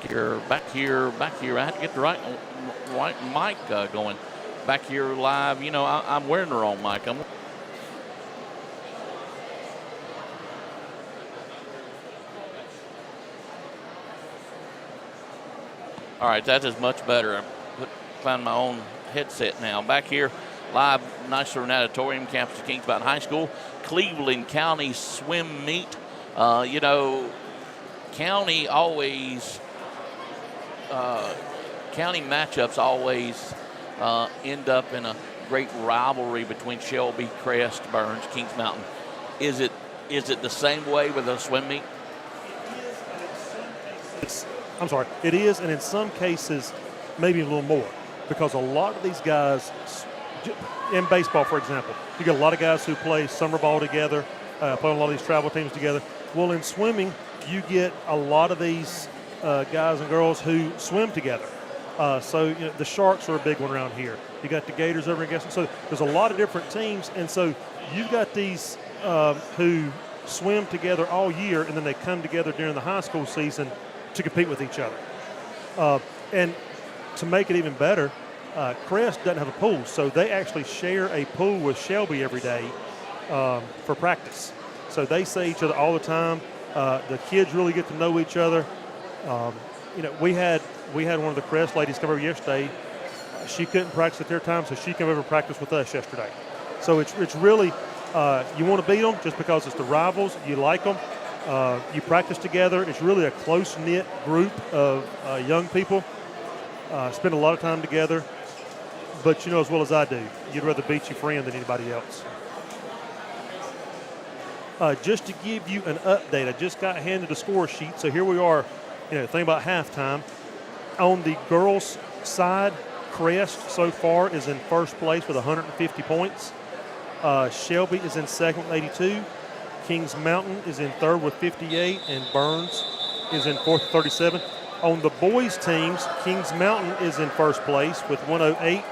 here. I had to get the right mic going. Back here live. You know, I'm wearing the wrong mic. All right, that is much better. I found my own headset now. Back here, live, Nicer Natatorium, campus of Kings Mountain High School, Cleveland County swim meet. You know, county matchups always end up in a great rivalry between Shelby, Crest, Burns, Kings Mountain. Is it the same way with a swim meet? It is, and in some cases, maybe a little more, because a lot of these guys, in baseball, for example, you get a lot of guys who play summer ball together, play on a lot of these travel teams together. Well, in swimming, you get a lot of these guys and girls who swim together. So you know, the Sharks are a big one around here. You got the Gators over in Gaston. So there's a lot of different teams, and so you've got these who swim together all year, and then they come together during the high school season to compete with each other. And to make it even better, Crest doesn't have a pool, so they actually share a pool with Shelby every day for practice. So they see each other all the time. The kids really get to know each other. You know, we had one of the Crest ladies come over yesterday. She couldn't practice at their time, so she came over and practiced with us yesterday. So it's really, you want to beat them just because it's the rivals. You like them. You practice together. It's really a close-knit group of young people. Spend a lot of time together. But you know as well as I do, you'd rather beat your friend than anybody else. Just to give you an update, I just got handed a score sheet. So here we are, you know, think about halftime. On the girls' side, Crest so far is in first place with 150 points. Shelby is in second with 82. Kings Mountain is in third with 58, and Burns is in fourth with 37. On the boys' teams, Kings Mountain is in first place with 108.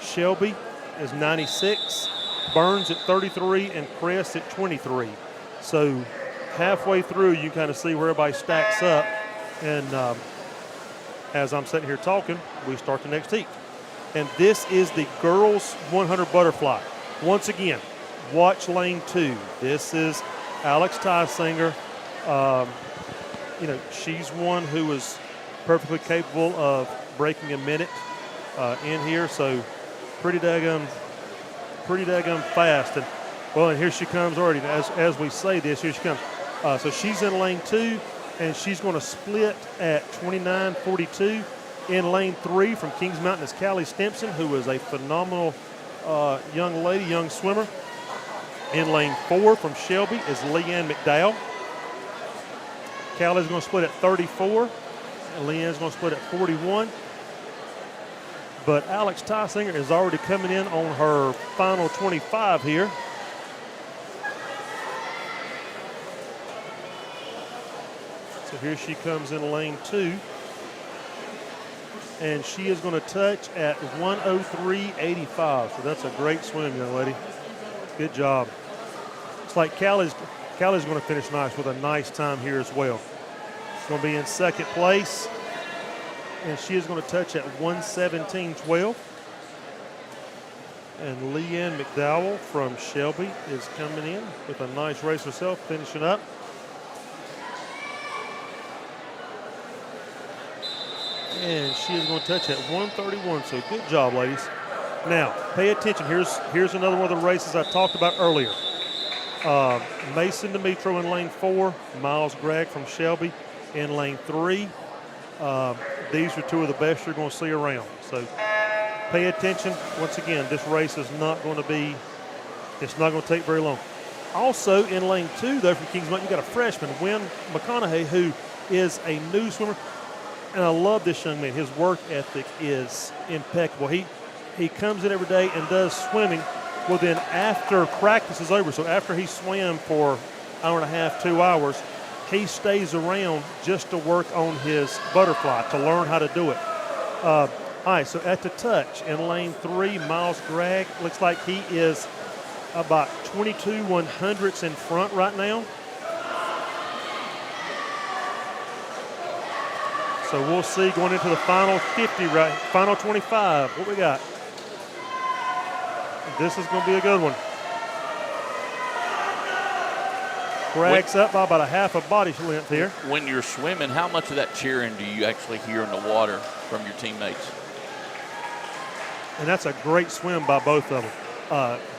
Shelby is 96. Burns at 33, and Crest at 23. So halfway through, you kind of see where everybody stacks up. And as I'm sitting here talking, we start the next heat. And this is the girls 100 butterfly. Once again, watch lane 2. This is Alex Tysinger. You know, she's one who is perfectly capable of breaking a minute in here. So pretty daggum fast. And well, and here she comes already. As we say this, here she comes. So she's in lane 2, and she's going to split at 29.42. In lane 3 from Kings Mountain is Callie Stimson, who is a phenomenal young lady, young swimmer. In lane 4 from Shelby is Leanne McDowell. Callie's going to split at 34, and Leanne's going to split at 41. But Alex Tysinger is already coming in on her final 25 here. So here she comes in lane 2. And she is going to touch at 1:03.85. So that's a great swim, young lady. Good job. It's like Callie's going to finish nice with a nice time here as well. She's going to be in second place. And she is going to touch at 1:17.12. And Leanne McDowell from Shelby is coming in with a nice race herself, finishing up. And she is going to touch at 1:31. So good job, ladies. Now, pay attention. Here's another one of the races I talked about earlier. Mason Dimitro in lane 4. Miles Gregg from Shelby in lane 3. These are two of the best you're going to see around. So pay attention. Once again, this race is not going to be, it's not going to take very long. Also in lane 2, though, from Kings Mountain, you got a freshman, Wynn McConaughey, who is a new swimmer. And I love this young man. His work ethic is impeccable. He comes in every day and does swimming. Well, then after practice is over, so after he swam for an hour and a half, 2 hours, he stays around just to work on his butterfly, to learn how to do it. All right, so at the touch in lane 3, Miles Gregg looks like he is about 22 100ths in front right now. So we'll see going into the final 50, right? Final 25. What we got? This is going to be a good one. Bragg's up by about a half a body length here. When you're swimming, how much of that cheering do you actually hear in the water from your teammates? And that's a great swim by both of them.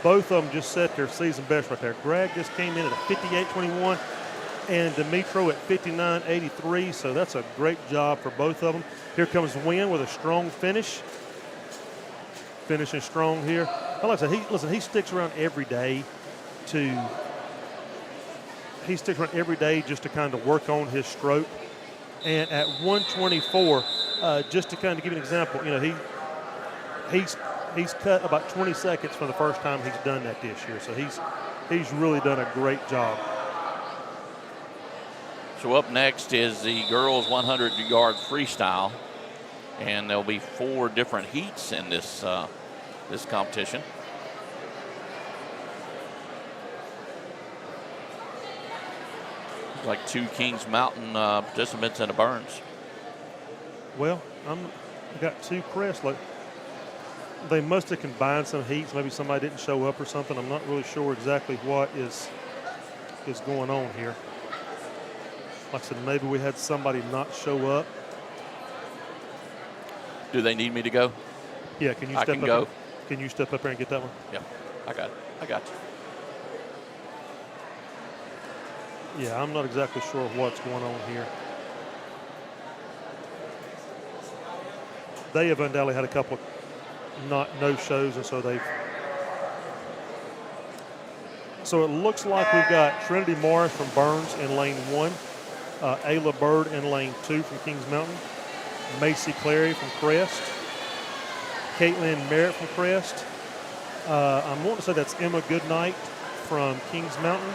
Both of them just set their season best right there. Greg just came in at a 58.21 and Dimitro at 59.83, so that's a great job for both of them. Here comes Wynn with a strong finish. Finishing strong here. Like I said, he sticks around every day just to kind of work on his stroke. And at 124, just to kind of give you an example, he's cut about 20 seconds for the first time he's done that this year. So he's really done a great job. So up next is the girls 100-yard freestyle, and there'll be 4 different heats in this this competition. Like 2 Kings Mountain participants and a Burns. Well, I got 2 Crest. They must have combined some heats. Maybe somebody didn't show up or something. I'm not really sure exactly what is going on here. Like I said, maybe we had somebody not show up. Do they need me to go? Yeah, can you I step can up? go. Can you step up here and get that one? Yeah, I got it. I got you. Yeah, I'm not exactly sure what's going on here. They have undoubtedly had a couple of no shows, and so it looks like we've got Trinity Morris from Burns in lane 1, Ayla Bird in lane 2 from Kings Mountain, Macy Clary from Crest, Caitlin Merritt from Crest. I'm wanting to say that's Emma Goodnight from Kings Mountain,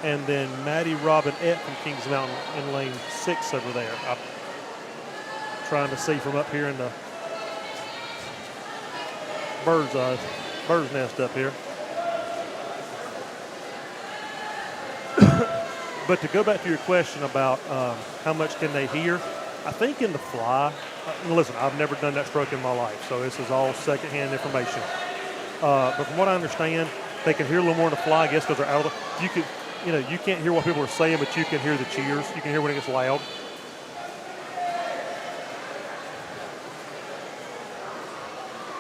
and then Maddie Robinette from Kings Mountain in lane 6 over there. I'm trying to see from up here in the bird's nest up here. But to go back to your question about how much can they hear, I think in the fly, listen, I've never done that stroke in my life, so this is all secondhand information. But from what I understand, they can hear a little more in the fly, I guess, because they're out of the, you can't hear what people are saying, but you can hear the cheers. You can hear when it gets loud.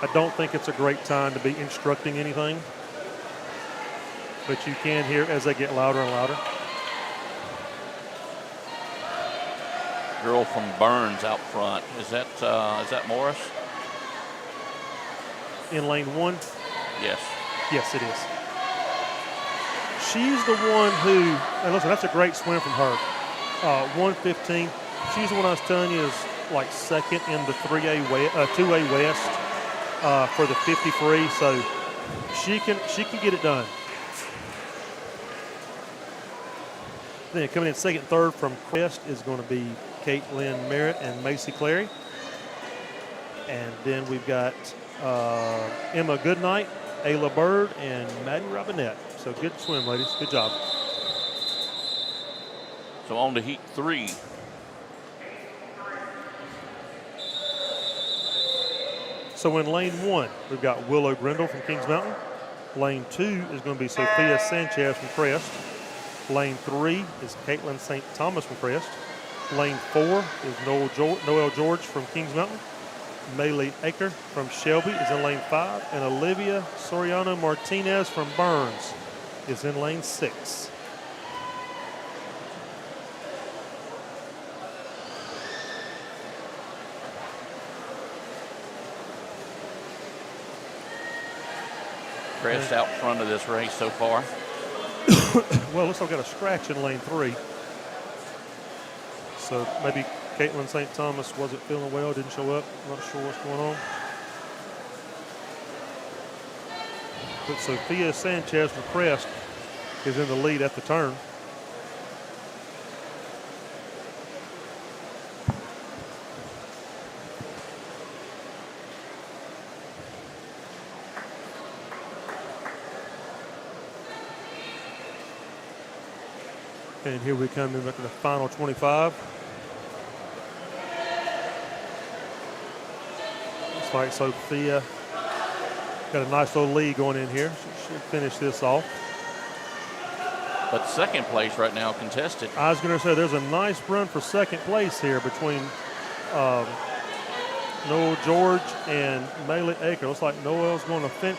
I don't think it's a great time to be instructing anything, but you can hear as they get louder and louder. Girl from Burns out front. Is that Morris? In lane 1? Yes. Yes, it is. She's the one who, and listen, that's a great swim from her. 115. She's the one I was telling you is like second in the 2A West for the 50 free. So she can get it done. Then coming in second, third from Crest is going to be Caitlin Merritt and Macy Clary. And then we've got Emma Goodnight, Ayla Bird, and Maddie Robinette. So good swim, ladies. Good job. So on to heat 3. So in lane 1, we've got Willow Grindle from Kings Mountain. Lane 2 is going to be Sophia Sanchez from Crest. Lane 3 is Caitlin St. Thomas from Crest. Lane 4 is Noel George from Kings Mountain. Maylee Aker from Shelby is in lane 5. And Olivia Soriano Martinez from Burns is in lane 6. Crest out front of this race so far. Well, looks like I've got a scratch in lane 3. So maybe Caitlin St. Thomas wasn't feeling well, didn't show up. Not sure what's going on. But Sophia Sanchez from Crest is in the lead at the turn. And here we come in back to the final 25. Looks like Sophia got a nice little lead going in here. She'll finish this off. But second place right now contested. I was going to say there's a nice run for second place here between Noel George and Maylee Aker. Looks like Noel's going to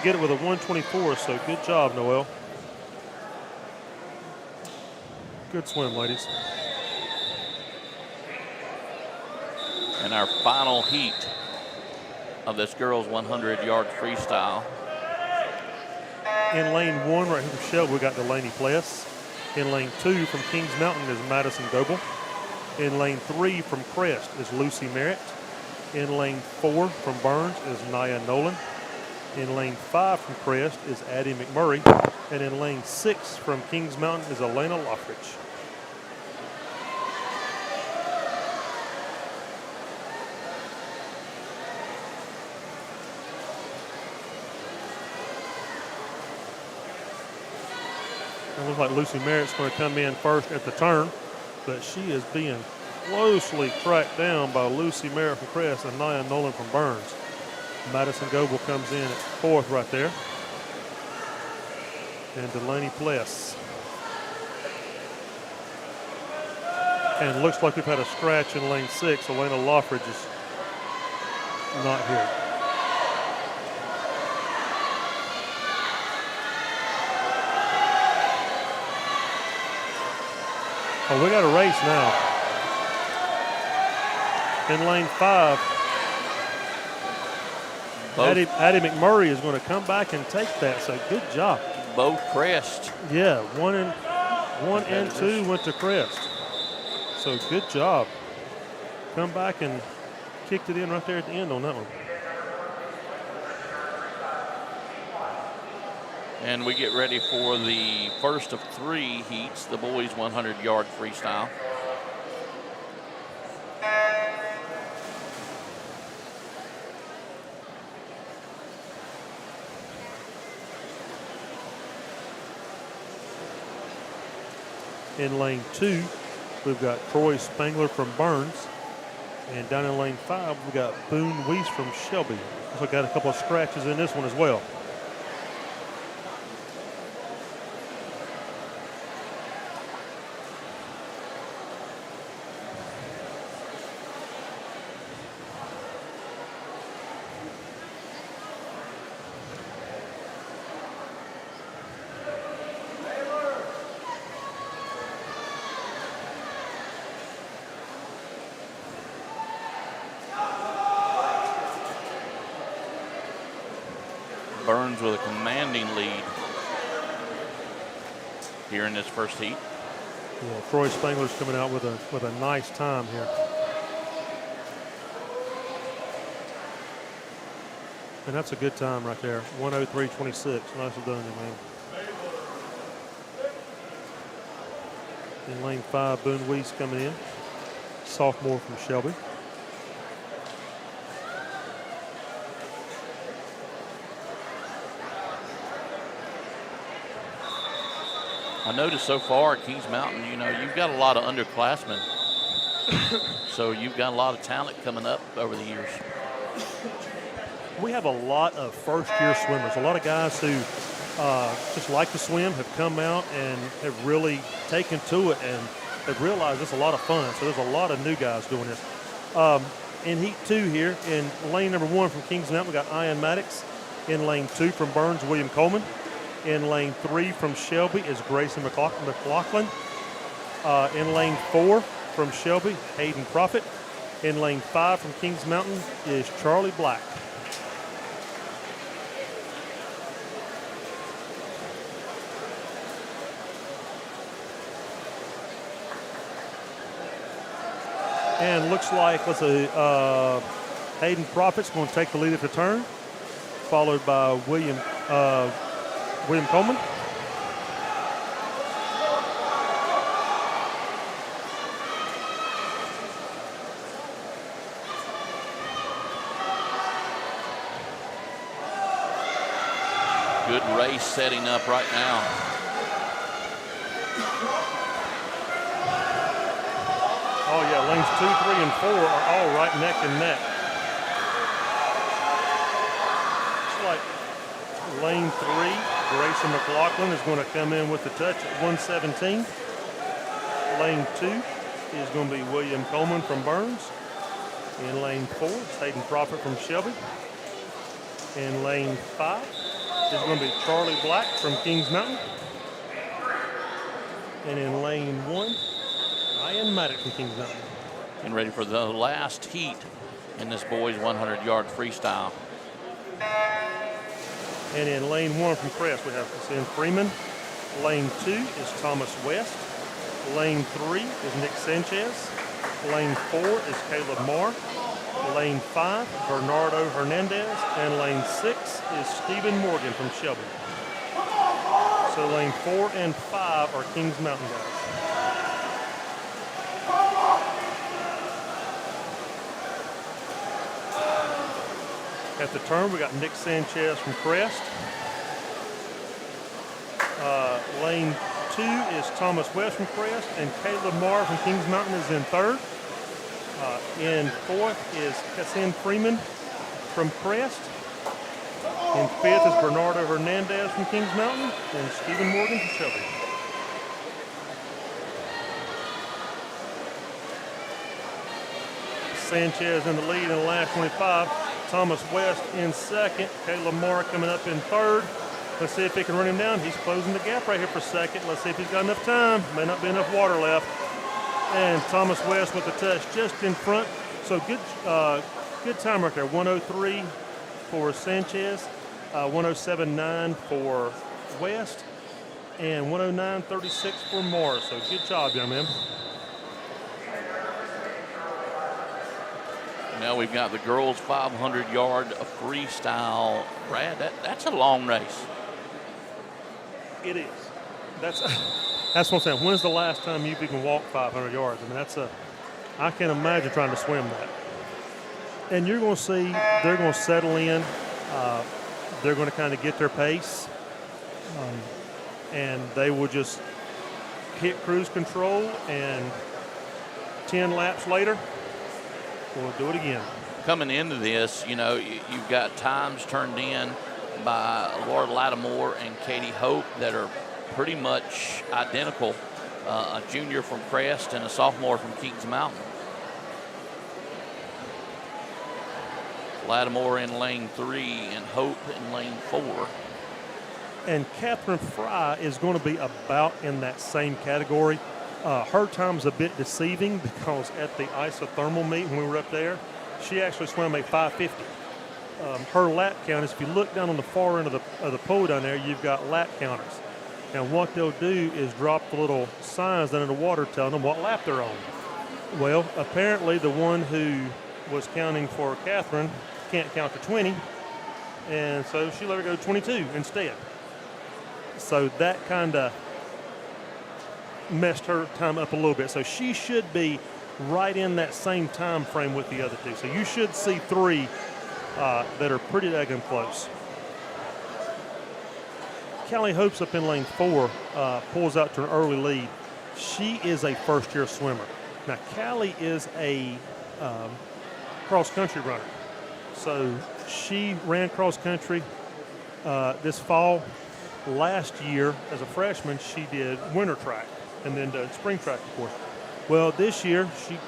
get it with a 124, so good job, Noel. Good swim, ladies. And our final heat of this girls 100-yard freestyle. In lane 1, right here from Shelby, we got Delaney Pless. In lane 2 from Kings Mountain is Madison Goebel. In lane 3 from Crest is Lucy Merritt. In lane 4 from Burns is Nia Nolan. In lane 5 from Crest is Addie McMurray. And in lane 6 from Kings Mountain is Elena Lockridge. It looks like Lucy Merritt's going to come in first at the turn, but she is being closely tracked down by Lucy Merritt from Crest and Nia Nolan from Burns. Madison Goebel comes in at 4th right there. And Delaney Pless. And looks like we've had a scratch in lane 6. Elena Lockridge is not here. Oh, we got a race now. In lane 5, Addie McMurray is going to come back and take that, so good job. Both Crest. Yeah, 1 and 2 went to Crest. So good job. Come back and kicked it in right there at the end on that one. And we get ready for the first of 3 heats, the boys 100-yard freestyle. In lane 2, we've got Troy Spangler from Burns. And down in lane 5, we've got Boone Weiss from Shelby. So got a couple of scratches in this one as well. Burns with a commanding lead here in this first heat. Yeah, Troy Spangler's coming out with a nice time here. And that's a good time right there. 1:03.26. Nicely done, man. In lane 5, Boone Weiss coming in. Sophomore from Shelby. I noticed so far at Kings Mountain, you know, you've got a lot of underclassmen. So you've got a lot of talent coming up over the years. We have a lot of first-year swimmers. A lot of guys who just like to swim, have come out and have really taken to it and have realized it's a lot of fun. So there's a lot of new guys doing this. In Heat 2 here, in lane number 1 from Kings Mountain, we got Ian Maddox. In lane 2 from Burns, William Coleman. In lane 3 from Shelby is Grayson McLaughlin. In lane 4 from Shelby, Hayden Profit. In lane 5 from Kings Mountain is Charlie Black. And looks like, let's see, Hayden Profit's going to take the lead at the turn, followed by William Coleman. Good race setting up right now. Oh, yeah, lanes 2, 3, and 4 are all right neck and neck. like lane 3, Grayson McLaughlin is going to come in with the touch at 117. Lane 2 is going to be William Coleman from Burns. In lane 4, it's Hayden Prophet from Shelby. In lane 5 is going to be Charlie Black from Kings Mountain. And in lane 1, Ryan Maddox from Kings Mountain. Getting ready for the last heat in this boys 100-yard freestyle. And in lane 1 from Crest, we have Cassandra Freeman. Lane 2 is Thomas West. Lane 3 is Nick Sanchez. Lane 4 is Caleb Marr. Lane 5, Bernardo Hernandez. And lane 6 is Stephen Morgan from Shelby. So lane 4 and 5 are Kings Mountain guys. At the turn, we got Nick Sanchez from Crest. Lane 2 is Thomas West from Crest, and Caleb Marr from Kings Mountain is in third. In fourth is Cassandra Freeman from Crest. In fifth is Bernardo Hernandez from Kings Mountain, and Stephen Morgan from Shelby. Sanchez in the lead in the last 25. Thomas West in second. Caleb Marr coming up in third. Let's see if he can run him down. He's closing the gap right here for second. Let's see if he's got enough time. May not be enough water left. And Thomas West with the touch just in front. So good time right there. 103 for Sanchez, 107.9 for West, and 109.36 for Marr. So good job, young man. Now we've got the girls 500-yard freestyle. Brad, that's a long race. It is. That's what I'm saying. When's the last time you've even walked 500 yards? I mean, I can't imagine trying to swim that. And you're going to see they're going to settle in. They're going to kind of get their pace. And they will just hit cruise control, and 10 laps later, we'll do it again. Coming into this, you know, you've got times turned in by Laura Lattimore and Katie Hope that are pretty much identical. A junior from Crest and a sophomore from Kings Mountain. Lattimore in lane 3 and Hope in lane 4. And Catherine Fry is going to be about in that same category. Her time's a bit deceiving because at the isothermal meet when we were up there, she actually swam a 5:50. Her lap count is, if you look down on the far end of the pool down there, you've got lap counters. And what they'll do is drop the little signs down in the water telling them what lap they're on. Well, apparently the one who was counting for Catherine can't count to 20, and so she let her go 22 instead. So that kind of messed her time up a little bit. So she should be right in that same time frame with the other two. So you should see three that are pretty daggone close. Callie Hope's up in lane 4, pulls out to an early lead. She is a first-year swimmer. Now, Callie is a cross-country runner. So she ran cross-country this fall. Last year, as a freshman, she did winter track and then done spring track, of course. Well, this year, she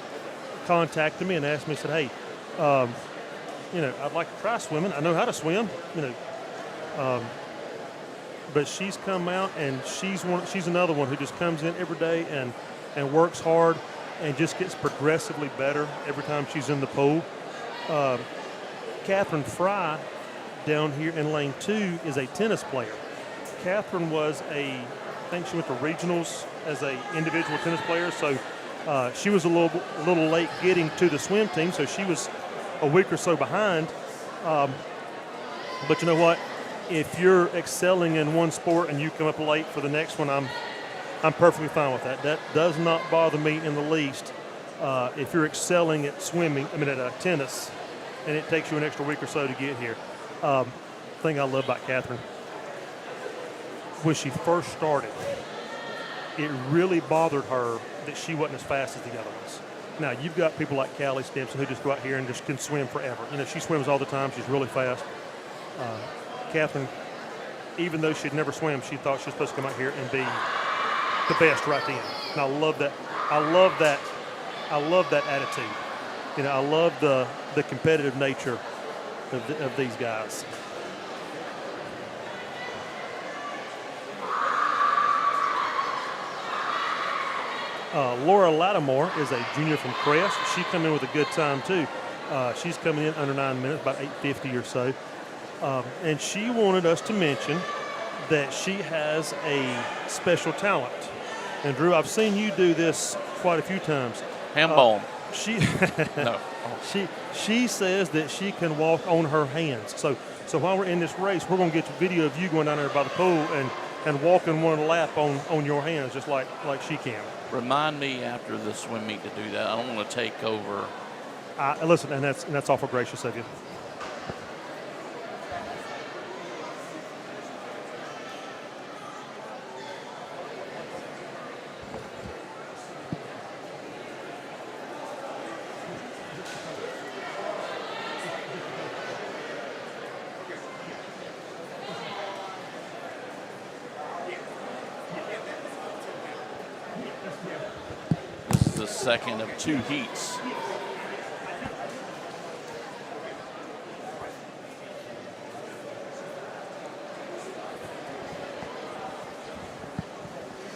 contacted me and asked me, said, hey, I'd like to try swimming. I know how to swim, but she's come out, and she's another one who just comes in every day and works hard and just gets progressively better every time she's in the pool. Catherine Fry down here in lane 2 is a tennis player. Catherine was I think she went to regionals as a individual tennis player, so she was a little late getting to the swim team, so she was a week or so behind. But you know what? If you're excelling in one sport and you come up late for the next one, I'm perfectly fine with that. That does not bother me in the least. If you're excelling at tennis, and it takes you an extra week or so to get here. Thing I love about Catherine, when she first started, it really bothered her that she wasn't as fast as the other ones. Now, you've got people like Callie Stimson who just go out here and just can swim forever. She swims all the time. She's really fast. Kathleen, even though she'd never swam, she thought she was supposed to come out here and be the best right then. And I love that. I love that attitude. I love the competitive nature of these guys. Laura Lattimore is a junior from Crest. She come in with a good time too. She's coming in under 9 minutes, about 8:50 or so. And she wanted us to mention that she has a special talent. And Drew, I've seen you do this quite a few times. Handball. No. She says that she can walk on her hands. So while we're in this race, we're going to get a video of you going down there by the pool and walking one lap on your hands, just like she can. Remind me after the swim meet to do that. I don't want to take over. Listen, and that's awful gracious of you. This is the second of 2 heats.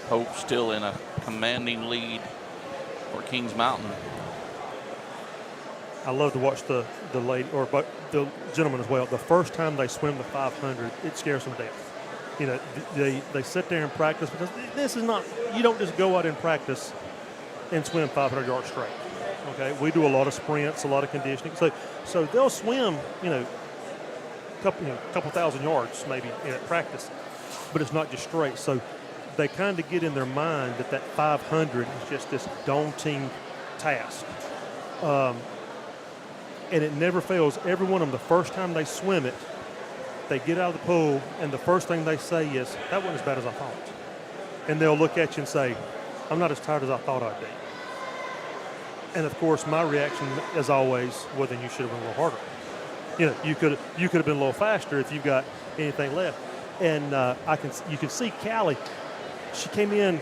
Hope still in a commanding lead for Kings Mountain. I love to watch the lady but the gentleman as well. The first time they swim the 500, it scares them to death. They sit there and practice, because this is not, you don't just go out and practice and swim 500 yards straight. Okay, we do a lot of sprints, a lot of conditioning. So they'll swim, couple thousand yards maybe at practice, but it's not just straight. So they kind of get in their mind that 500 is just this daunting task. And it never fails. Every one of them, the first time they swim it, they get out of the pool, and the first thing they say is, that wasn't as bad as I thought. And they'll look at you and say, I'm not as tired as I thought I'd be. And of course, my reaction is always, well, then you should have been a little harder. You could have been a little faster if you've got anything left. And you can see Callie. She came in,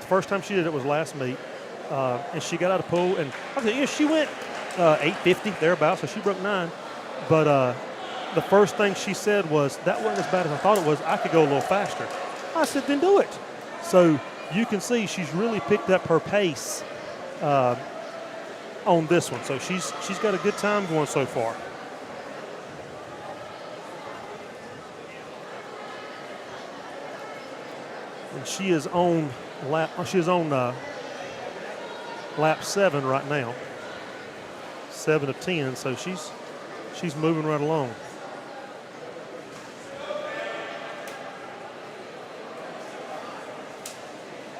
the first time she did it was last meet, and she got out of the pool, and she went 8:50 thereabouts, so she broke 9. But the first thing she said was, that wasn't as bad as I thought it was. I could go a little faster. I said, then do it. So you can see she's really picked up her pace on this one. So she's got a good time going so far. And she is on lap 7 right now. 7 of 10, so she's moving right along.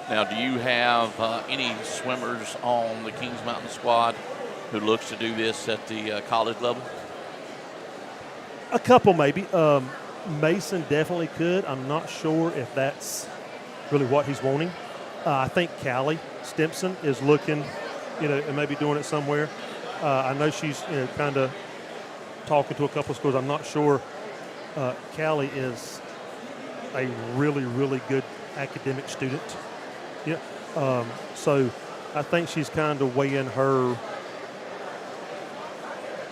Now, do you have any swimmers on the Kings Mountain squad who looks to do this at the college level? A couple maybe. Mason definitely could. I'm not sure if that's really what he's wanting. I think Callie Stimson is looking, and maybe doing it somewhere. I know she's kind of talking to a couple of schools. I'm not sure. Callie is a really, really good academic student. Yeah. So I think she's kind of weighing her.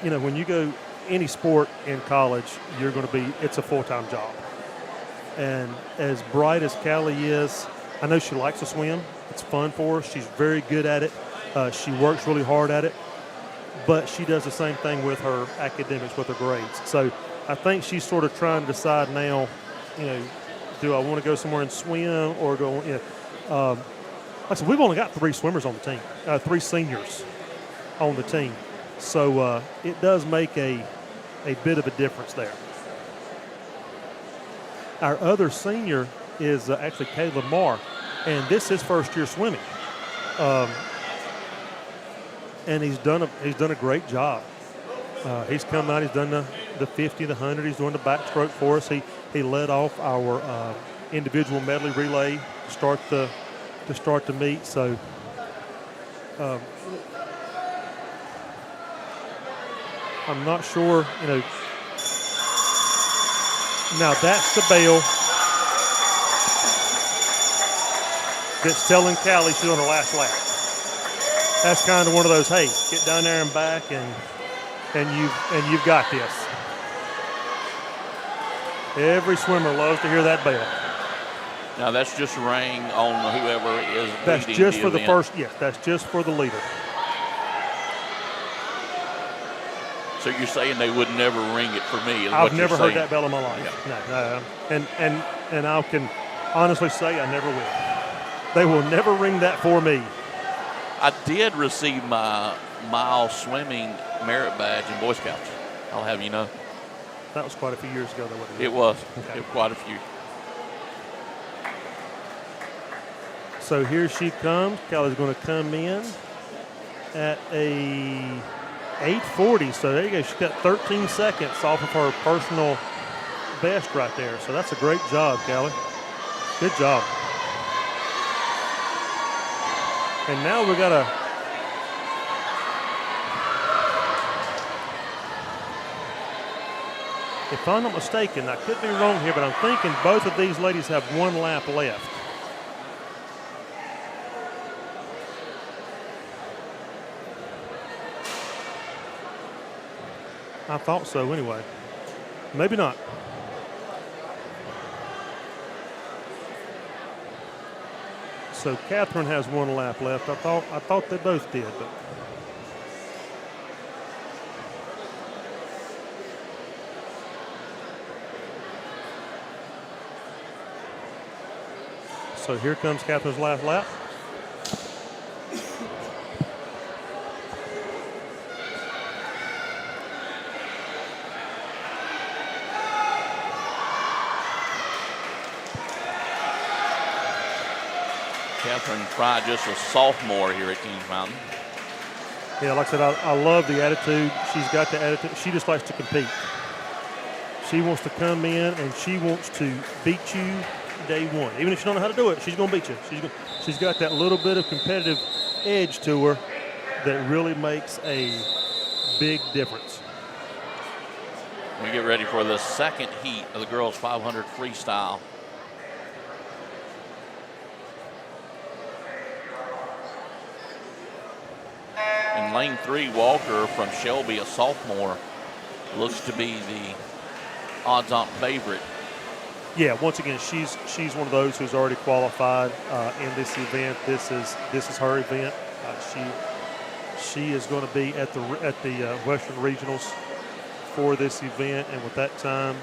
When you go any sport in college, it's a full-time job. And as bright as Callie is, I know she likes to swim. It's fun for her. She's very good at it. She works really hard at it. But she does the same thing with her academics, with her grades. So I think she's sort of trying to decide now, do I want to go somewhere and swim, or do I want, like I said, we've only got 3 swimmers on the team, 3 seniors on the team. So it does make a bit of a difference there. Our other senior is actually Caleb Marr, and this is his first year swimming. And he's done a great job. He's come out. He's done the 50, the 100. He's doing the backstroke for us. He led off our individual medley relay to start the meet. So I'm not sure. Now that's the bell that's telling Callie she's on her last lap. That's kind of one of those, hey, get down there and back, and you've got this. Every swimmer loves to hear that bell. Now that's just rang on whoever is That's leading just the for event. the first. Yes, that's just for the leader. So you're saying they would never ring it for me? Is I've what never you're heard saying. that bell in my life. No. And I can honestly say I never will. They will never ring that for me. I did receive my mile swimming merit badge in Boy Scouts. I'll have you know. That was quite a few years ago, though, wasn't it? It was. Okay. It was quite a few. So here she comes. Callie's going to come in at a 8:40. So there you go. She's got 13 seconds off of her personal best right there. So that's a great job, Callie. Good job. And now we got if I'm not mistaken, I could be wrong here, but I'm thinking both of these ladies have one lap left. I thought so anyway. Maybe not. So Catherine has one lap left. I thought they both did, but so here comes Catherine's last lap. Catherine Fry, just a sophomore here at Kings Mountain. Yeah, like I said, I love the attitude. She's got the attitude. She just likes to compete. She wants to come in and she wants to beat you day one. Even if she don't know how to do it, she's going to beat you. She's got that little bit of competitive edge to her that really makes a big difference. We get ready for the second heat of the girls 500 freestyle. In lane 3, Walker from Shelby, a sophomore, looks to be the odds-on favorite. Yeah, once again, she's one of those who's already qualified in this event. This is her event. She is going to be at the Western Regionals for this event, and with that time,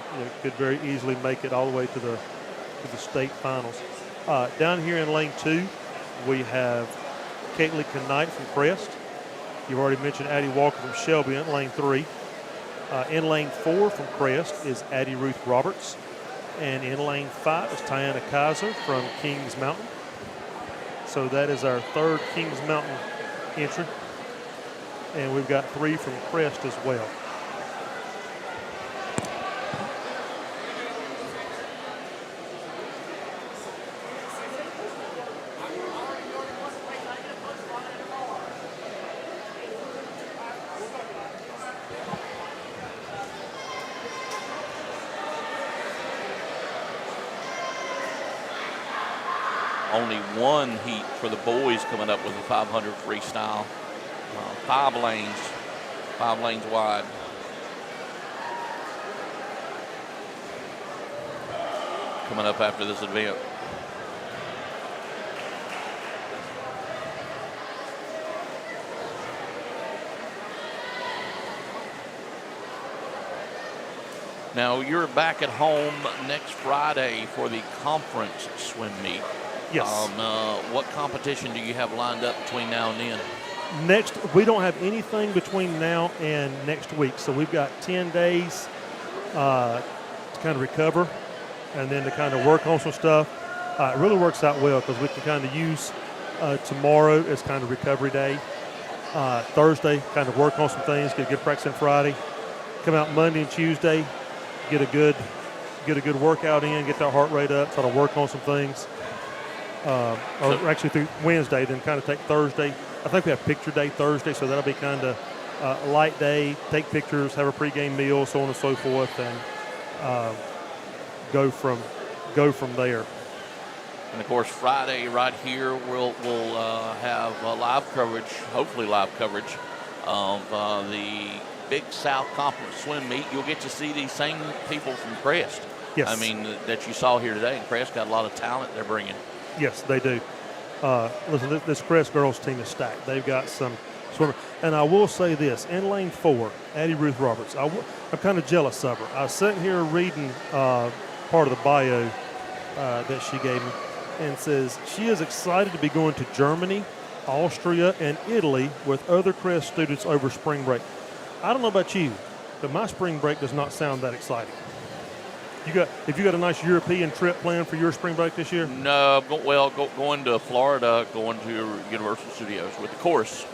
could very easily make it all the way to the state finals. Down here in lane 2, we have Caitlin Knight from Crest. You've already mentioned Addie Walker from Shelby in lane 3. In lane 4 from Crest is Addie Ruth Roberts. And in lane 5 is Tiana Kaiser from Kings Mountain. So that is our third Kings Mountain entry. And we've got 3 from Crest as well. Only one heat for the boys coming up with the 500 freestyle. 5 lanes wide. Coming up after this event. Now you're back at home next Friday for the conference swim meet. Yes. What competition do you have lined up between now and then? We don't have anything between now and next week. So we've got 10 days to kind of recover and then to kind of work on some stuff. It really works out well because we can kind of use tomorrow as kind of recovery day. Thursday, kind of work on some things, get a good practice on Friday. Come out Monday and Tuesday, get a good workout in, get that heart rate up, try to work on some things. Or actually through Wednesday, then kind of take Thursday. I think we have picture day Thursday, so that'll be kind of a light day, take pictures, have a pregame meal, so on and so forth. And go from there. And of course, Friday right here we'll have live coverage, hopefully live coverage of the Big South Conference swim meet. You'll get to see these same people from Crest. Yes. I mean, that you saw here today. And Crest got a lot of talent they're bringing. Yes, they do. Listen, this Crest girls team is stacked. They've got some swimmer. And I will say this, in lane 4, Addie Ruth Roberts, I'm kind of jealous of her. I was sitting here reading part of the bio that she gave me, and says she is excited to be going to Germany, Austria, and Italy with other Crest students over spring break. I don't know about you, but my spring break does not sound that exciting. If you got a nice European trip planned for your spring break this year? No, going to Florida, going to Universal Studios with the course.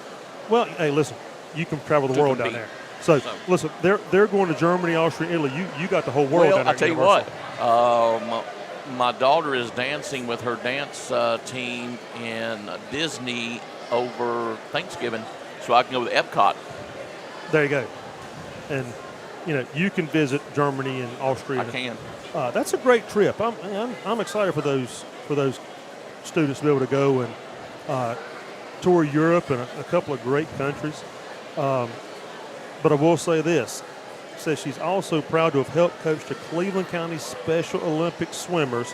Well, hey, listen, you can travel the world down there. So, listen, they're going to Germany, Austria, Italy. You got the whole world down there. I'll tell you what. My daughter is dancing with her dance team in Disney over Thanksgiving, so I can go to Epcot. There you go. And, you can visit Germany and Austria. I can. That's a great trip. I'm excited for those students to be able to go and tour Europe and a couple of great countries. But I will say this. Says she's also proud to have helped coach the Cleveland County Special Olympic swimmers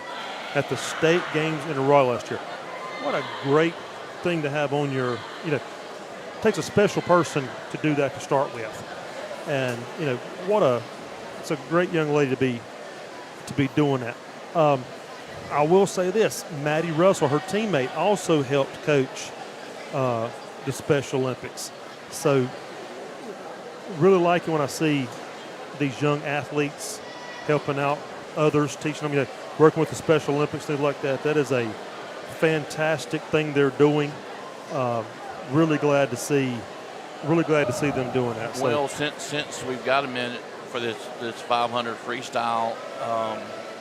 at the state games in Aurora last year. What a great thing to have on your, it takes a special person to do that to start with. And, it's a great young lady to be doing that. I will say this, Maddie Russell, her teammate, also helped coach the Special Olympics. So really like it when I see these young athletes helping out others, teaching them, working with the Special Olympics, things like that. That is a fantastic thing they're doing. Really glad to see them doing that. Well, since we've got a minute for this 500 freestyle,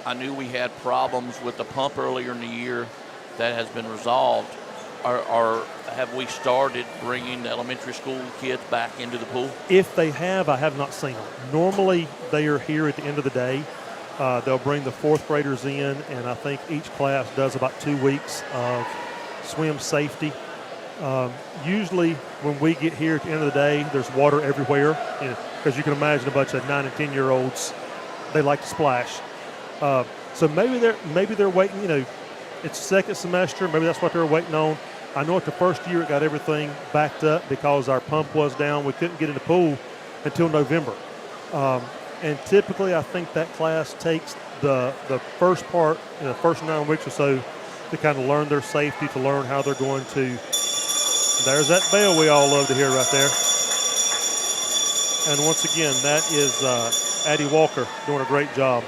I knew we had problems with the pump earlier in the year. That has been resolved. Have we started bringing the elementary school kids back into the pool? If they have, I have not seen them. Normally, they are here at the end of the day. They'll bring the 4th graders in, and I think each class does about 2 weeks of swim safety. Usually, when we get here at the end of the day, there's water everywhere, because you can imagine a bunch of 9 and 10-year-olds, they like to splash. So maybe they're waiting. It's second semester. Maybe that's what they're waiting on. I know at the first year it got everything backed up because our pump was down. We couldn't get in the pool until November. And typically I think that class takes the first part, the first 9 weeks or so, to kind of learn their safety, to learn how they're going to. There's that bell we all love to hear right there. And once again, that is Addie Walker doing a great job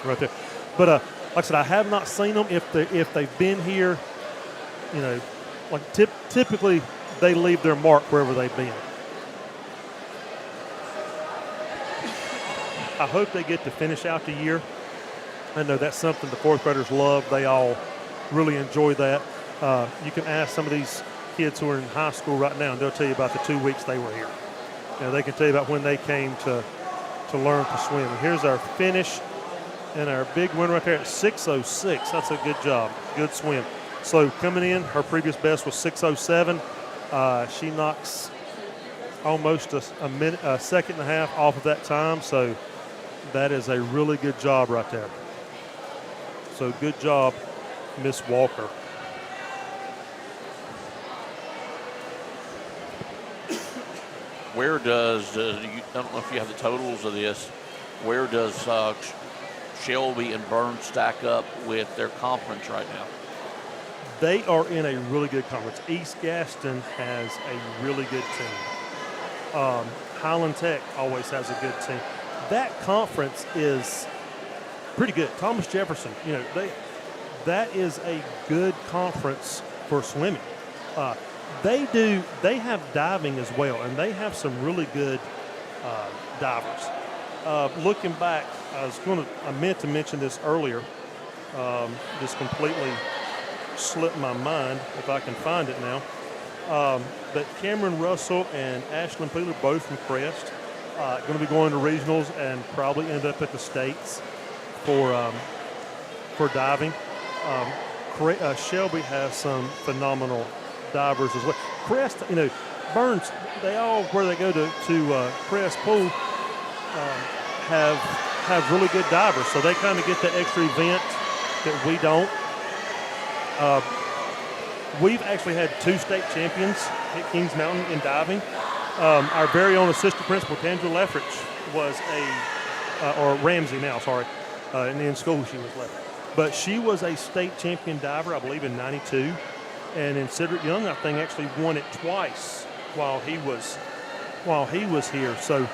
right there. But like I said, I have not seen them. If they've been here, typically they leave their mark wherever they've been. I hope they get to finish out the year. I know that's something the 4th graders love. They all really enjoy that. You can ask some of these kids who are in high school right now, and they'll tell you about the 2 weeks they were here. They can tell you about when they came to learn to swim. And here's our finish. And our big win right there at 6:06. That's a good job. Good swim. So coming in, her previous best was 6:07. She knocks almost a second and a half off of that time. So that is a really good job right there. So good job, Miss Walker. Where does, I don't know if you have the totals of this, where does Shelby and Burns stack up with their conference right now? They are in a really good conference. East Gaston has a really good team. Highland Tech always has a good team. That conference is pretty good. Thomas Jefferson, that is a good conference for swimming. They have diving as well, and they have some really good divers. Looking back, I meant to mention this earlier. Just completely slipped my mind, if I can find it now. But Cameron Russell and Ashlyn Peeler, both from Crest, going to be going to regionals and probably end up at the States for diving. Shelby has some phenomenal divers as well. Crest, Burns, they all, where they go to Crest Pool, have really good divers, so they kind of get the extra event that we don't. We've actually had 2 state champions at Kings Mountain in diving. Our very own assistant principal, Tandra Leffrich, was or Ramsey now, sorry, and in school she was Leffrich. But she was a state champion diver, I believe, in '92. And in Cedric Young, I think, actually won it twice while he was here. So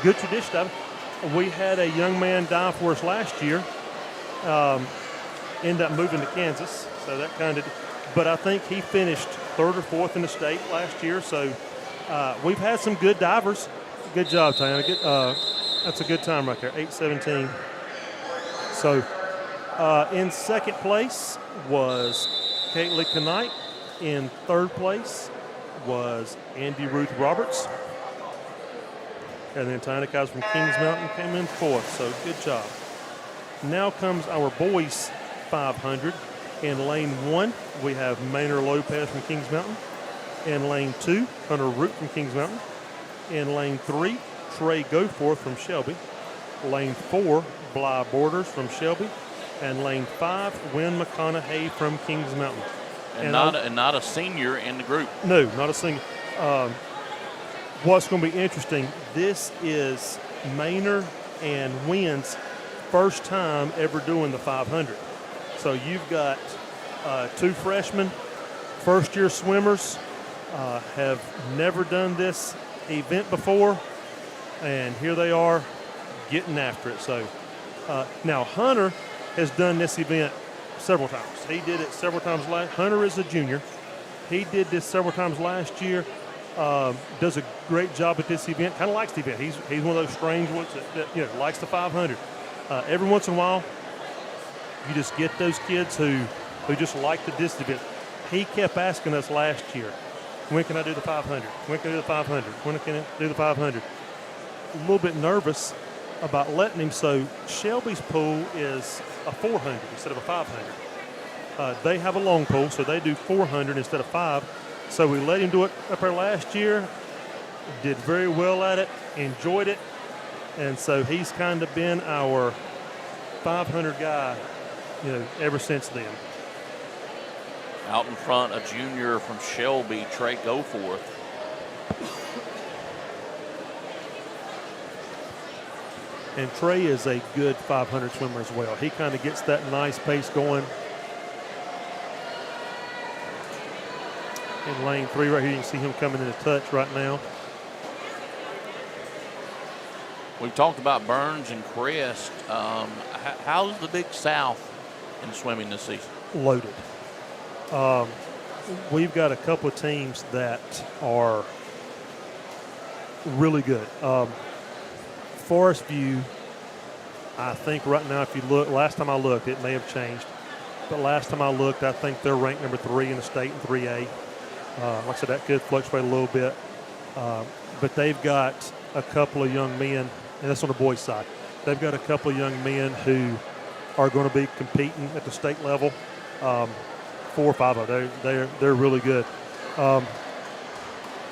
good tradition of it. We had a young man dive for us last year, end up moving to Kansas. So that but I think he finished 3rd or 4th in the state last year. So we've had some good divers. Good job, Tanya. That's a good time right there, 8:17. So in 2nd place was Caitlin Knight. In 3rd place was Andy Ruth Roberts. And then Tanya Kaiser from Kings Mountain came in 4th. So good job. Now comes our boys 500. In lane 1, we have Maynard Lopez from Kings Mountain. In lane 2, Hunter Root from Kings Mountain. In lane 3, Trey Goforth from Shelby. Lane 4, Bly Borders from Shelby. And lane 5, Wynn McConaughey from Kings Mountain. And not a senior in the group. No, not a senior. What's going to be interesting, this is Maynard and Wynn's first time ever doing the 500. So you've got 2 freshmen, first-year swimmers, have never done this event before, and here they are getting after it. So now Hunter has done this event several times. He did it several times Hunter is a junior. He did this several times last year. Does a great job at this event. Kind of likes the event. He's one of those strange ones that likes the 500. Every once in a while, you just get those kids who just like this event. He kept asking us last year, when can I do the 500? When can I do the 500? When can I do the 500? A little bit nervous about letting him. So Shelby's pool is a 400 instead of a 500. They have a long pool, so they do 400 instead of 5. So we let him do it up there last year. Did very well at it, enjoyed it, and so he's kind of been our 500 guy, ever since then. Out in front, a junior from Shelby, Trey Goforth. And Trey is a good 500 swimmer as well. He kind of gets that nice pace going. In lane 3 right here, you can see him coming into touch right now. We've talked about Burns and Crest. How's the Big South in swimming this season? Loaded. We've got a couple of teams that are really good. Forest View, I think right now, if you look, last time I looked, it may have changed, but last time I looked, I think they're ranked number 3 in the state in 3A. Like I said, that could fluctuate a little bit, but they've got a couple of young men, and that's on the boys' side. They've got a couple of young men who are going to be competing at the state level. 4 or 5 of them. They're really good.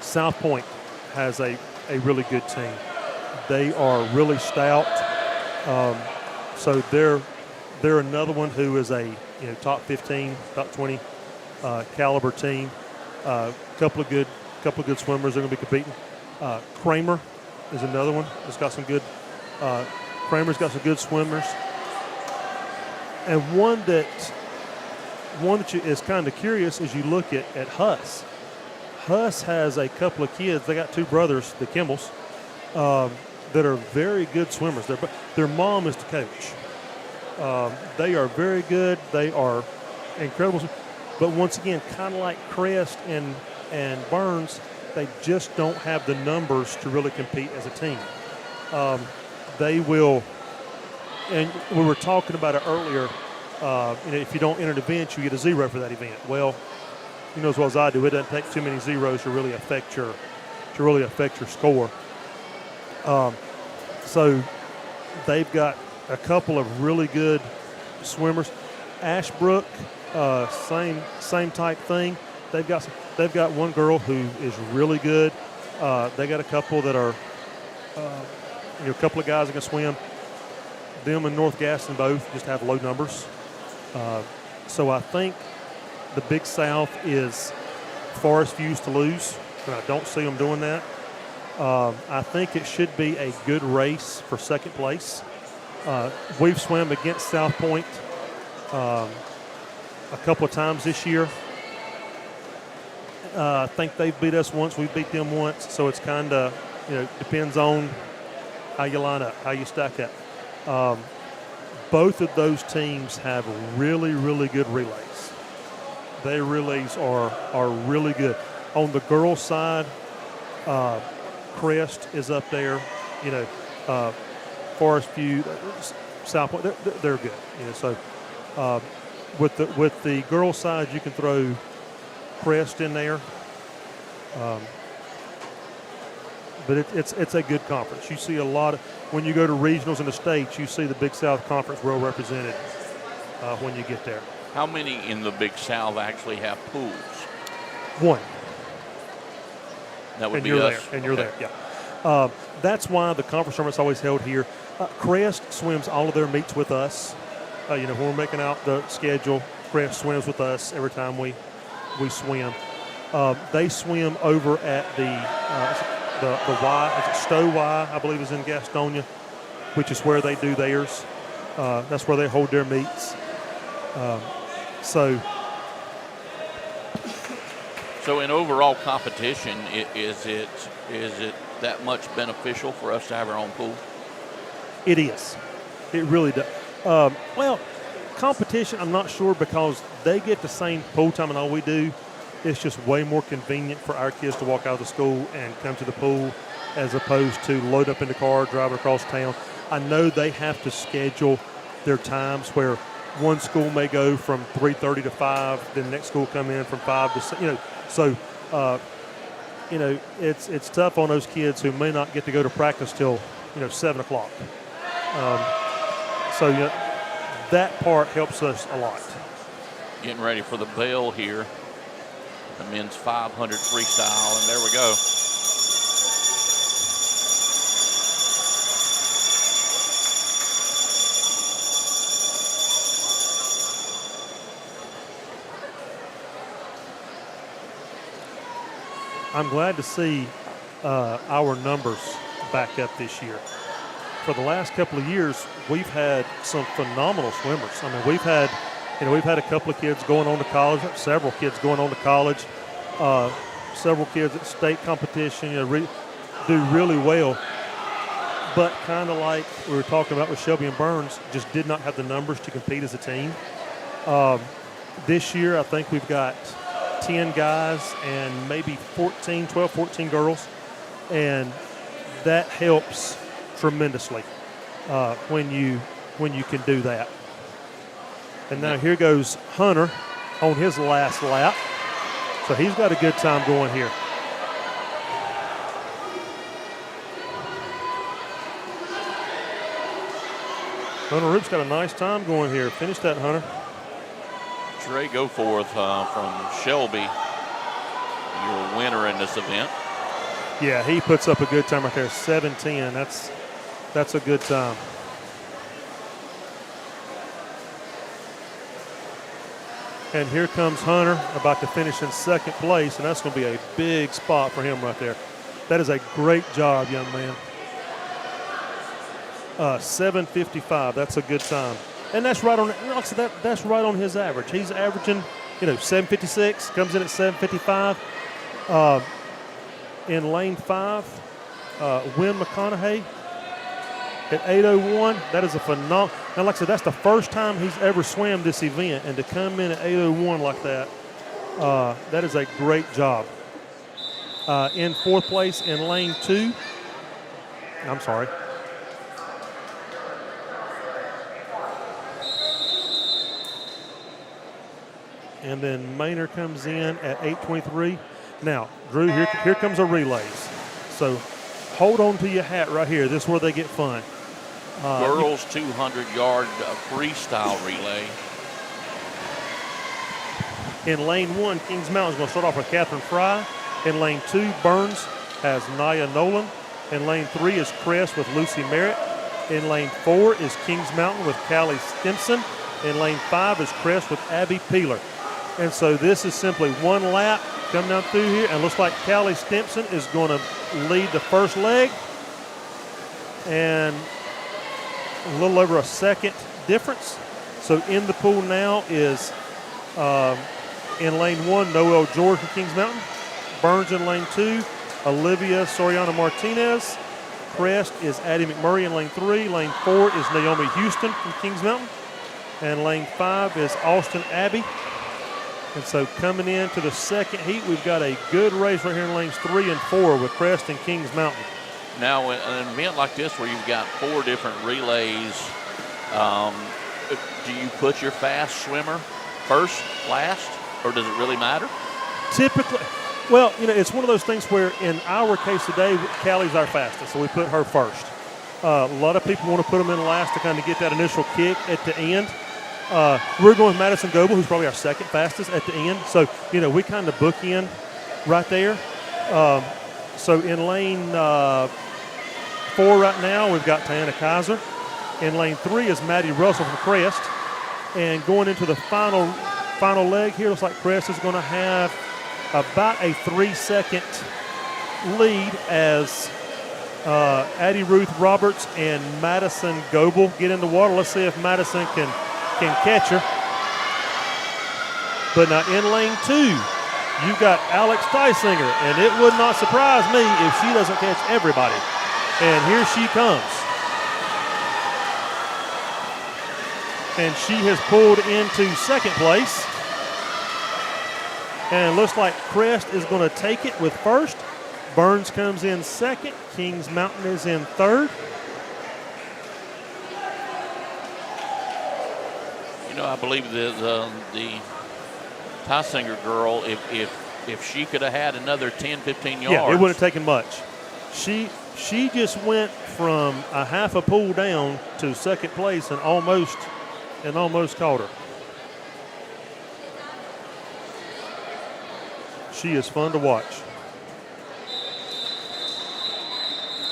South Point has a really good team. They are really stout. So they're another one who is a top 15, top 20 caliber team. Couple of good swimmers are going to be competing. Kramer is another one that's got some good. Kramer's got some good swimmers, and one that is kind of curious as you look at Huss. Huss has a couple of kids. They got 2 brothers, the Kimballs, that are very good swimmers. Their mom is the coach. They are very good. They are incredible. But once again, kind of like Crest and Burns, they just don't have the numbers to really compete as a team. They will, and we were talking about it earlier, if you don't enter an event, you get a 0 for that event. Well, you know as well as I do, it doesn't take too many zeros to really affect your score. So they've got a couple of really good swimmers. Ashbrook, same type thing. They've got one girl who is really good. They got a couple that are, a couple of guys that can swim. Them and North Gaston both just have low numbers. So I think the Big South is Forest View's to lose, and I don't see them doing that. I think it should be a good race for second place. We've swam against South Point a couple of times this year. I think they've beat us once. We beat them once. So it's kind of, depends on how you line up, how you stack up. Both of those teams have really, really good relays. Their relays are really good. On the girls' side, Crest is up there. Forest View, South Point, they're good. So with the girls' side, you can throw Crest in there. But it's a good conference. You see a lot of, when you go to regionals in the states, you see the Big South Conference well represented when you get there. How many in the Big South actually have pools? One. That would and be you're us. There, and you're there, yeah. That's why the conference tournament's always held here. Crest swims all of their meets with us. When we're making out the schedule, Crest swims with us every time we swim. They swim over at the Y, is it Stowe Y, I believe is in Gastonia, which is where they do theirs. That's where they hold their meets. So in overall competition, is it that much beneficial for us to have our own pool? It is. It really does. Competition, I'm not sure, because they get the same pool time and all we do. It's just way more convenient for our kids to walk out of the school and come to the pool as opposed to load up in the car, drive across town. I know they have to schedule their times where one school may go from 3:30 to 5, then the next school come in from 5 to 6, So, it's tough on those kids who may not get to go to practice till, 7 o'clock. That part helps us a lot. Getting ready for the bell here. The men's 500 freestyle, and there we go. I'm glad to see our numbers back up this year. For the last couple of years, we've had some phenomenal swimmers. I mean, we've had a couple of kids going on to college, several kids going on to college, several kids at state competition, do really well. But kind of like we were talking about with Shelby and Burns, just did not have the numbers to compete as a team. This year, I think we've got 10 guys and maybe 12, 14 girls. And that helps tremendously when you can do that. And now here goes Hunter on his last lap. So he's got a good time going here. Hunter Roop's got a nice time going here. Finish that, Hunter. Trey Goforth from Shelby, your winner in this event. Yeah, he puts up a good time right there. 7:10. That's a good time. And here comes Hunter, about to finish in second place, and that's going to be a big spot for him right there. That is a great job, young man. 7:55. That's a good time, and that's right on. That's right on his average. He's averaging, 7:56. Comes in at 7:55. In lane 5, Wynn McConaughey at 8:01. That is a phenomenal. Now, like I said, that's the first time he's ever swam this event, and to come in at 8:01 like that, that is a great job. In fourth place in lane 2. I'm sorry. And then Maynard comes in at 8:23. Now, Drew, here comes a relays. So hold on to your hat right here. This is where they get fun. Girls 200-yard freestyle relay. In lane 1, Kings Mountain is going to start off with Catherine Fry. In lane 2, Burns has Naya Nolan. In lane 3 is Crest with Lucy Merritt. In lane 4 is Kings Mountain with Callie Stimson. In lane 5 is Crest with Abby Peeler. And so this is simply one lap coming down through here, and looks like Callie Stimson is going to lead the first leg. And a little over a second difference. So in the pool now is in lane 1, Noel George from Kings Mountain. Burns in lane 2, Olivia Soriano Martinez. Crest is Addie McMurray in lane 3. Lane 4 is Naomi Houston from Kings Mountain. And lane 5 is Austin Abbey. And so coming into the second heat, we've got a good race right here in lanes 3 and 4 with Crest and Kings Mountain. Now, in an event like this where you've got 4 different relays, do you put your fast swimmer first, last, or does it really matter? Typically, well, it's one of those things where in our case today, Callie's our fastest, so we put her first. A lot of people want to put them in last to kind of get that initial kick at the end. We're going with Madison Goebel, who's probably our second fastest at the end. So, we kind of book in right there. So in lane 4 right now, we've got Tiana Kaiser. In lane 3 is Maddie Russell from Crest. And going into the final leg here, looks like Crest is going to have about a 3-second lead as Addie Ruth Roberts and Madison Goebel get in the water. Let's see if Madison can catch her. But now in lane 2, you've got Alex Dysinger, and it would not surprise me if she doesn't catch everybody. And here she comes. And she has pulled into second place. And it looks like Crest is going to take it with first. Burns comes in second. Kings Mountain is in third. I believe the Tysinger girl, if she could have had another 10, 15 yards. Yeah, it wouldn't have taken much. She just went from a half a pool down to second place and almost caught her. She is fun to watch.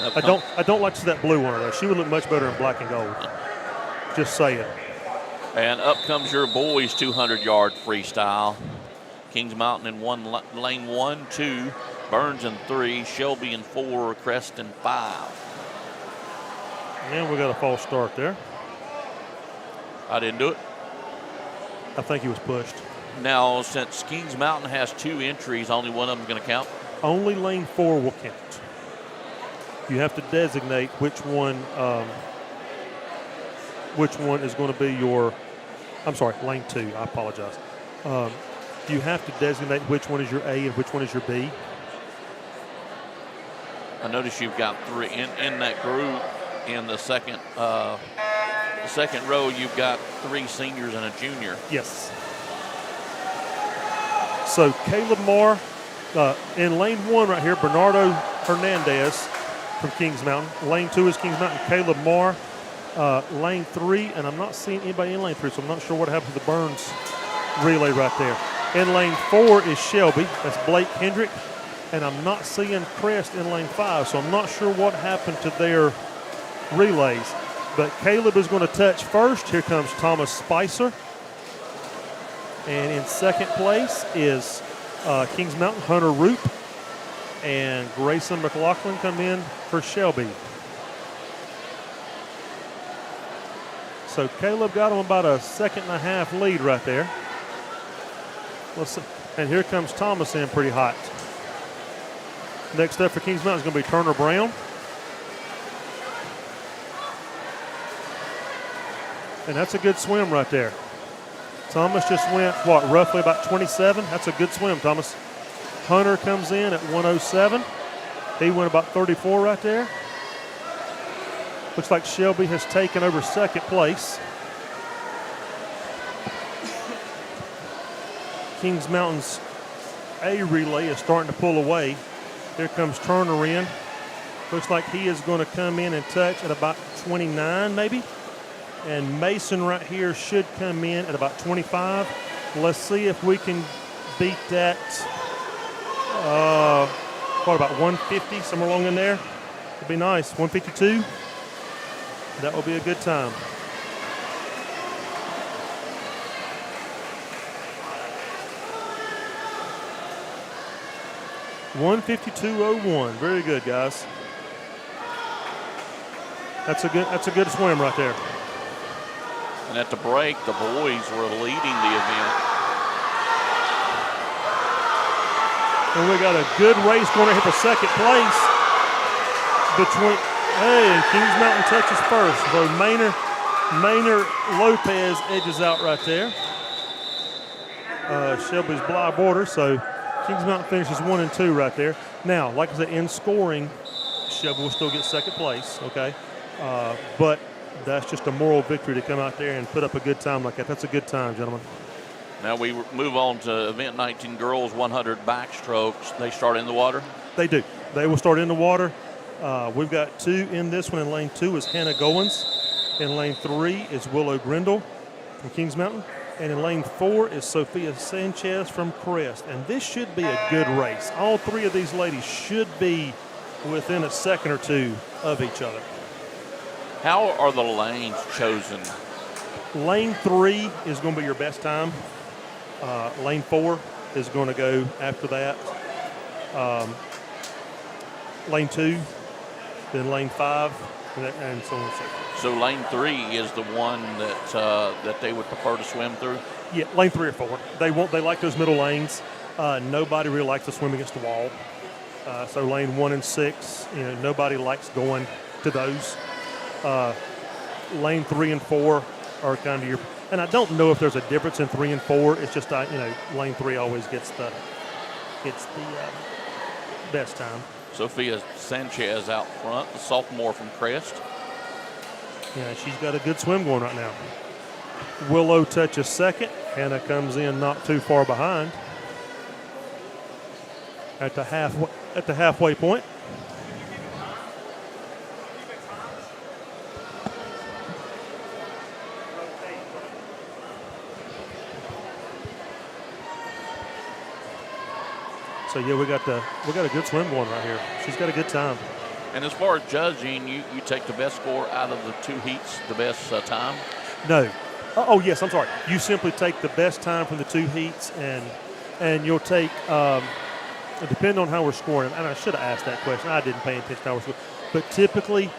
I don't like to see that blue on her though. She would look much better in black and gold. Just saying. And up comes your boys 200-yard freestyle. Kings Mountain in lane 1, 2, Burns in 3, Shelby in 4, Crest in 5. And we got a false start there. I didn't do it. I think he was pushed. Now, since Kings Mountain has 2 entries, only one of them is going to count? Only lane 4 will count. You have to designate which one is going to be your, I'm sorry, lane 2, I apologize. You have to designate which one is your A and which one is your B. I notice you've got 3 in that group. In the second row, you've got 3 seniors and a junior. Yes. So Caleb Marr in lane 1 right here, Bernardo Hernandez from Kings Mountain. Lane 2 is Kings Mountain, Caleb Marr. Lane 3, and I'm not seeing anybody in lane 3, so I'm not sure what happened to the Burns relay right there. In lane 4 is Shelby. That's Blake Hendrick. And I'm not seeing Crest in lane 5, so I'm not sure what happened to their relays. But Caleb is going to touch first. Here comes Thomas Spicer. And in second place is Kings Mountain, Hunter Root. And Grayson McLaughlin come in for Shelby. So Caleb got him about a 1.5-second lead right there. Let's see. And here comes Thomas in pretty hot. Next up for Kings Mountain is going to be Turner Brown. And that's a good swim right there. Thomas just went, roughly about 27. That's a good swim, Thomas. Hunter comes in at 107. He went about 34 right there. Looks like Shelby has taken over second place. Kings Mountain's A relay is starting to pull away. Here comes Turner in. Looks like he is going to come in and touch at about 29 maybe. And Mason right here should come in at about 25. Let's see if we can beat that, about 150, somewhere along in there. It'd be nice. 152. That will be a good time. (152.01). Very good, guys. That's a good swim right there. And at the break, the boys were leading the event. And we got a good race going right here for second place between, and Kings Mountain touches first. So Maynard Lopez edges out right there. Shelby's Bly border, so Kings Mountain finishes 1 and 2 right there. Now, like I said, in scoring, Shelby will still get second place, okay? But that's just a moral victory to come out there and put up a good time like that. That's a good time, gentlemen. Now we move on to event 19 girls 100 backstrokes. They start in the water? They do. They will start in the water. We've got 2 in this one. In lane 2 is Hannah Goins. In lane 3 is Willow Grindle from Kings Mountain. And in lane 4 is Sophia Sanchez from Crest. And this should be a good race. All 3 of these ladies should be within a second or 2 of each other. How are the lanes chosen? Lane 3 is going to be your best time. Lane 4 is going to go after that. Lane 2, then lane 5, and so on and so forth. So lane 3 is the one that they would prefer to swim through? Yeah, lane 3 or 4. They like those middle lanes. Nobody really likes to swim against the wall. So lane 1 and 6, nobody likes going to those. Lane 3 and 4 are kind of your, and I don't know if there's a difference in 3 and 4. It's just lane 3 always gets the best time. Sophia Sanchez out front, the sophomore from Crest. Yeah, she's got a good swim going right now. Willow touches second. Hannah comes in not too far behind at the halfway point. So yeah, we got a good swim going right here. She's got a good time. And as far as judging, you take the best score out of the 2 heats, the best time? No. Oh yes, I'm sorry. You simply take the best time from the 2 heats, and you'll take. Depending on how we're scoring, and I should have asked that question. I didn't pay attention to how we're scoring. But typically,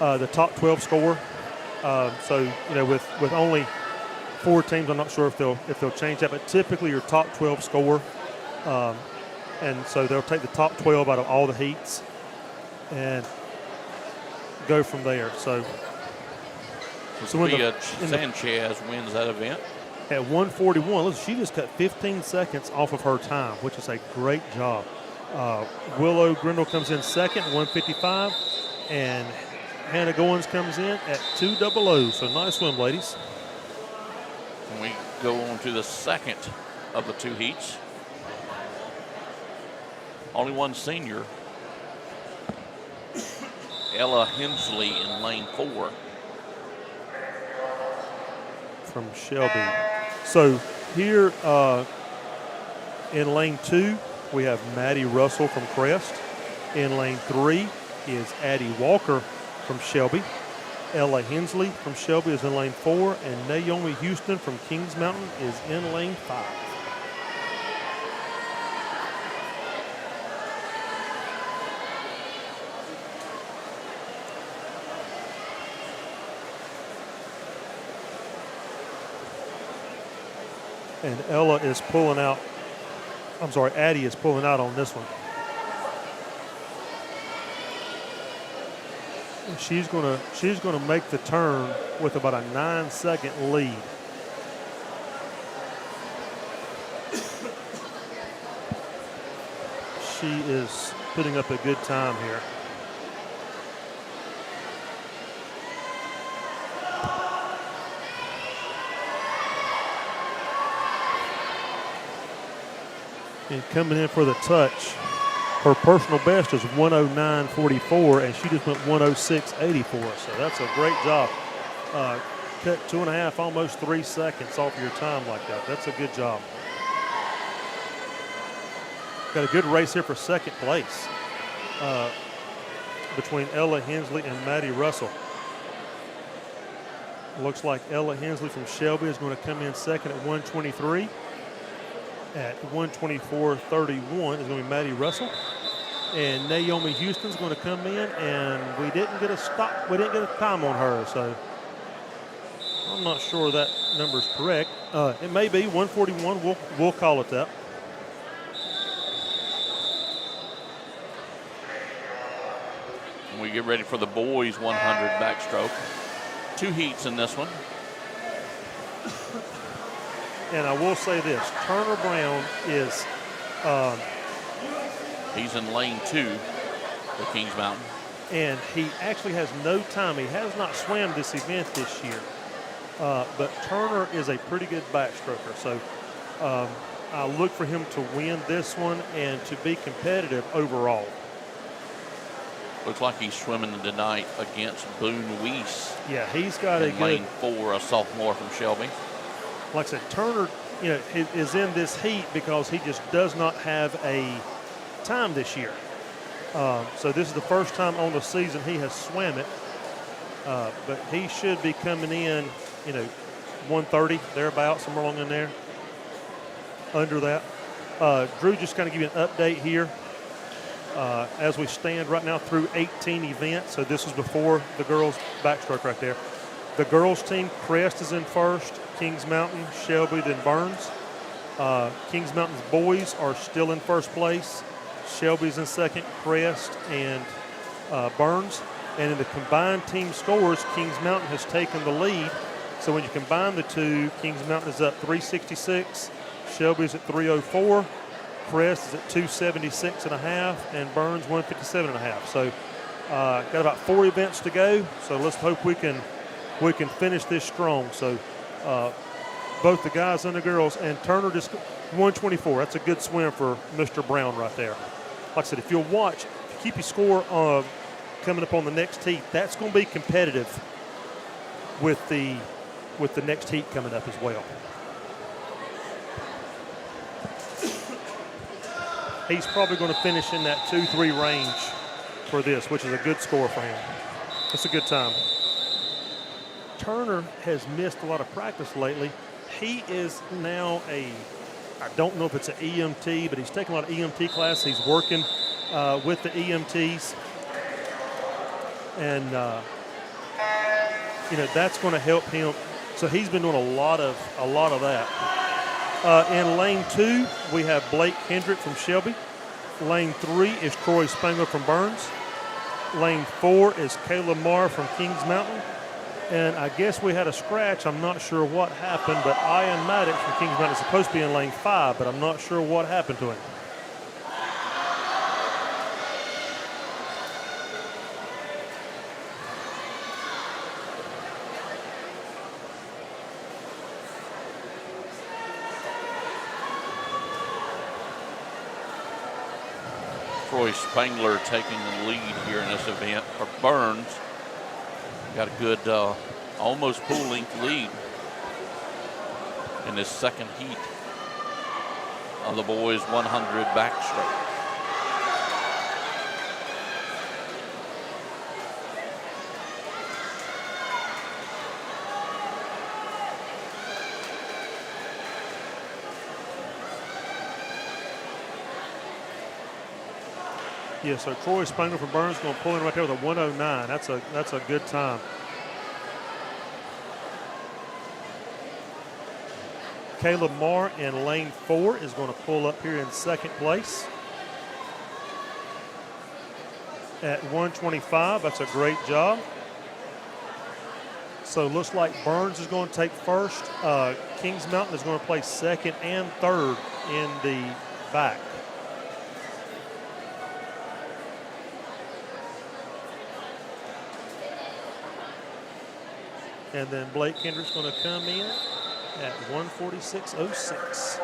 the top 12 score. So with only 4 teams, I'm not sure if they'll change that. But typically, your top 12 score. And so they'll take the top 12 out of all the heats and go from there. So Sophia Sanchez wins that event. At 141, listen, she just cut 15 seconds off of her time, which is a great job. Willow Grindle comes in second, 155, and Hannah Goins comes in at 200. So nice swim, ladies. And we go on to the second of the 2 heats. Only one senior. Ella Hensley in lane 4. From Shelby. So here in lane 2, we have Maddie Russell from Crest. In lane 3 is Addie Walker from Shelby. Ella Hensley from Shelby is in lane 4, and Naomi Houston from Kings Mountain is in lane 5. And Ella is pulling out. I'm sorry, Addie is pulling out on this one. And she's gonna make the turn with about a 9-second lead. She is putting up a good time here. And coming in for the touch Her personal best is 109.44, and she just went 106.84. So that's a great job. Cut 2.5, almost 3 seconds off your time like that. That's a good job. Got a good race here for second place between Ella Hensley and Maddie Russell. Looks like Ella Hensley from Shelby is going to come in second at 123. At 124.31 is going to be Maddie Russell. And Naomi Houston's going to come in, and we didn't get a stop. We didn't get a time on her, so I'm not sure that number's correct. It may be 141. We'll call it that. We get ready for the boys 100 backstroke. 2 heats in this one. And I will say this, Turner Brown is... he's in lane 2 for Kings Mountain. And he actually has no time. He has not swam this event this year. But Turner is a pretty good backstroker. So I look for him to win this one and to be competitive overall. Looks like he's swimming tonight against Boone Weiss. Yeah, he's got a good... lane 4, a sophomore from Shelby. Like I said, Turner, is in this heat because he just does not have a time this year. So this is the first time on the season he has swam it. But he should be coming in, 130, thereabouts, somewhere along in there. Under that. Drew, just kind of give you an update here. As we stand right now through 18 events. So this was before the girls' backstroke right there. The girls' team, Crest is in first, Kings Mountain, Shelby, then Burns. Kings Mountain's boys are still in first place. Shelby's in second, Crest and Burns. And in the combined team scores, Kings Mountain has taken the lead. So when you combine the two, Kings Mountain is up 366, Shelby's at 304, Crest is at 276.5, and Burns 157.5. So got about 4 events to go. So let's hope we can finish this strong. So both the guys and the girls, and Turner just 124. That's a good swim for Mr. Brown right there. Like I said, if you'll watch, keep your score coming up on the next heat, that's going to be competitive with the next heat coming up as well. He's probably going to finish in that 2-3 range for this, which is a good score for him. That's a good time. Turner has missed a lot of practice lately. He is now I don't know if it's an EMT, but he's taking a lot of EMT classes. He's working with the EMTs. And, that's going to help him. So he's been doing a lot of that. In lane 2, we have Blake Hendrick from Shelby. Lane 3 is Troy Spangler from Burns. Lane 4 is Kayla Marr from Kings Mountain. And I guess we had a scratch. I'm not sure what happened, but Ian Maddox from Kings Mountain is supposed to be in lane 5, but I'm not sure what happened to him. Troy Spangler taking the lead here in this event for Burns. Got a good almost full length lead in this second heat of the boys 100 backstroke. Yeah, so Troy Spangler from Burns going to pull in right there with a 109. That's a good time. Caleb Marr in lane 4 is going to pull up here in second place at 125. That's a great job. So it looks like Burns is going to take first. Kings Mountain is going to play second and third in the back. And then Blake Hendrick's going to come in at 146.06.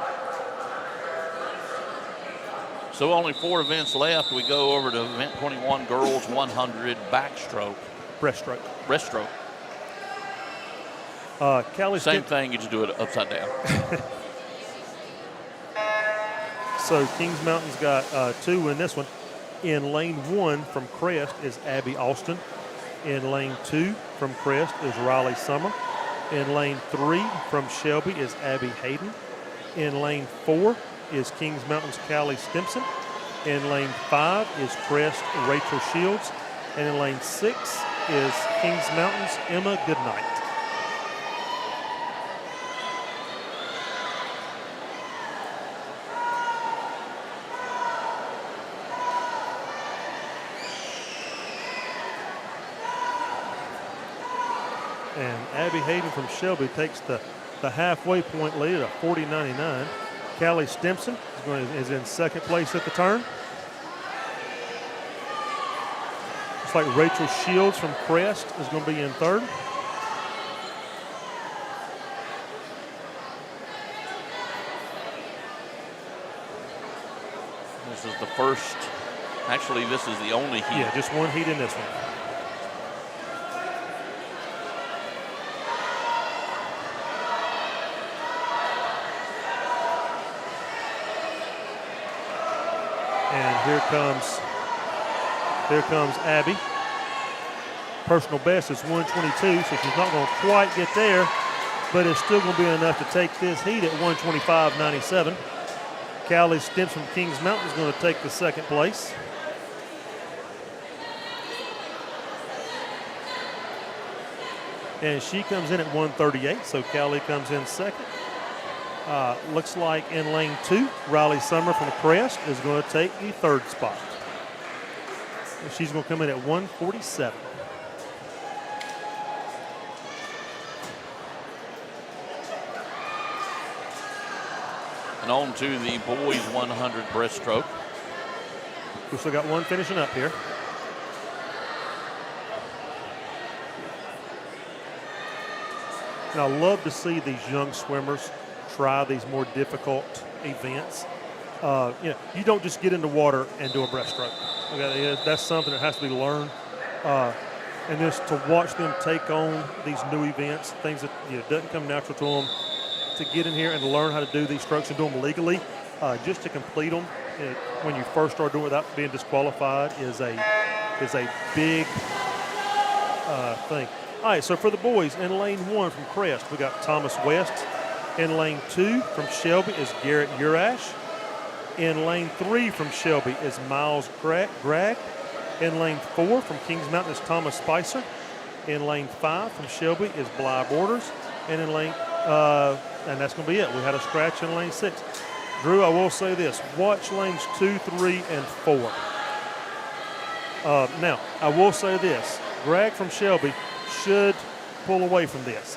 So only 4 events left. We go over to event 21, girls 100 backstroke. Breaststroke. Breaststroke. Same thing, you just do it upside down. So Kings Mountain's got 2 in this one. In lane 1 from Crest is Abby Austin. In lane 2 from Crest is Riley Summer. In lane 3 from Shelby is Abby Hayden. In lane 4 is Kings Mountain's Callie Stimson. In lane 5 is Crest Rachel Shields. And in lane 6 is Kings Mountain's Emma Goodnight. And Abby Hayden from Shelby takes the halfway point lead at 40.99. Callie Stimson is in second place at the turn. Looks like Rachel Shields from Crest is going to be in third. This is the first, actually this is the only heat. Yeah, just one heat in this one. And here comes Abby. Personal best is 122, so she's not going to quite get there, but it's still going to be enough to take this heat at 125.97. Callie Stimson from Kings Mountain is going to take the second place. And she comes in at 138, so Callie comes in second. Looks like in lane 2, Riley Summer from Crest is going to take the third spot. And she's going to come in at 147. And on to the boys 100 breaststroke. We still got one finishing up here. And I love to see these young swimmers try these more difficult events. You don't just get into water and do a breaststroke. Okay, that's something that has to be learned. And just to watch them take on these new events, things that doesn't come natural to them, to get in here and learn how to do these strokes and do them legally, just to complete them when you first start doing it without being disqualified is a big thing. All right, so for the boys, in lane 1 from Crest, we got Thomas West. In lane 2 from Shelby is Garrett Urash. In lane 3 from Shelby is Miles Gregg. In lane 4 from Kings Mountain is Thomas Spicer. In lane 5 from Shelby is Bly Borders. And in lane, and that's going to be it. We had a scratch in lane 6. Drew, I will say this. Watch lanes 2, 3, and 4. Now, I will say this. Gregg from Shelby should pull away from this.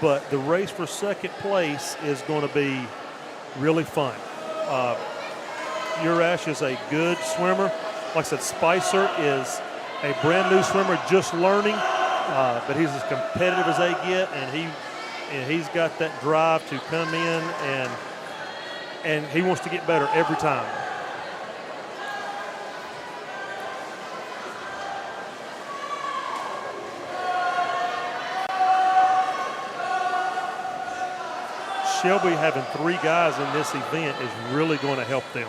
But the race for second place is going to be really fun. Urash is a good swimmer. Like I said, Spicer is a brand new swimmer just learning, but he's as competitive as they get, and he's got that drive to come in, and he wants to get better every time. Shelby having 3 guys in this event is really going to help them.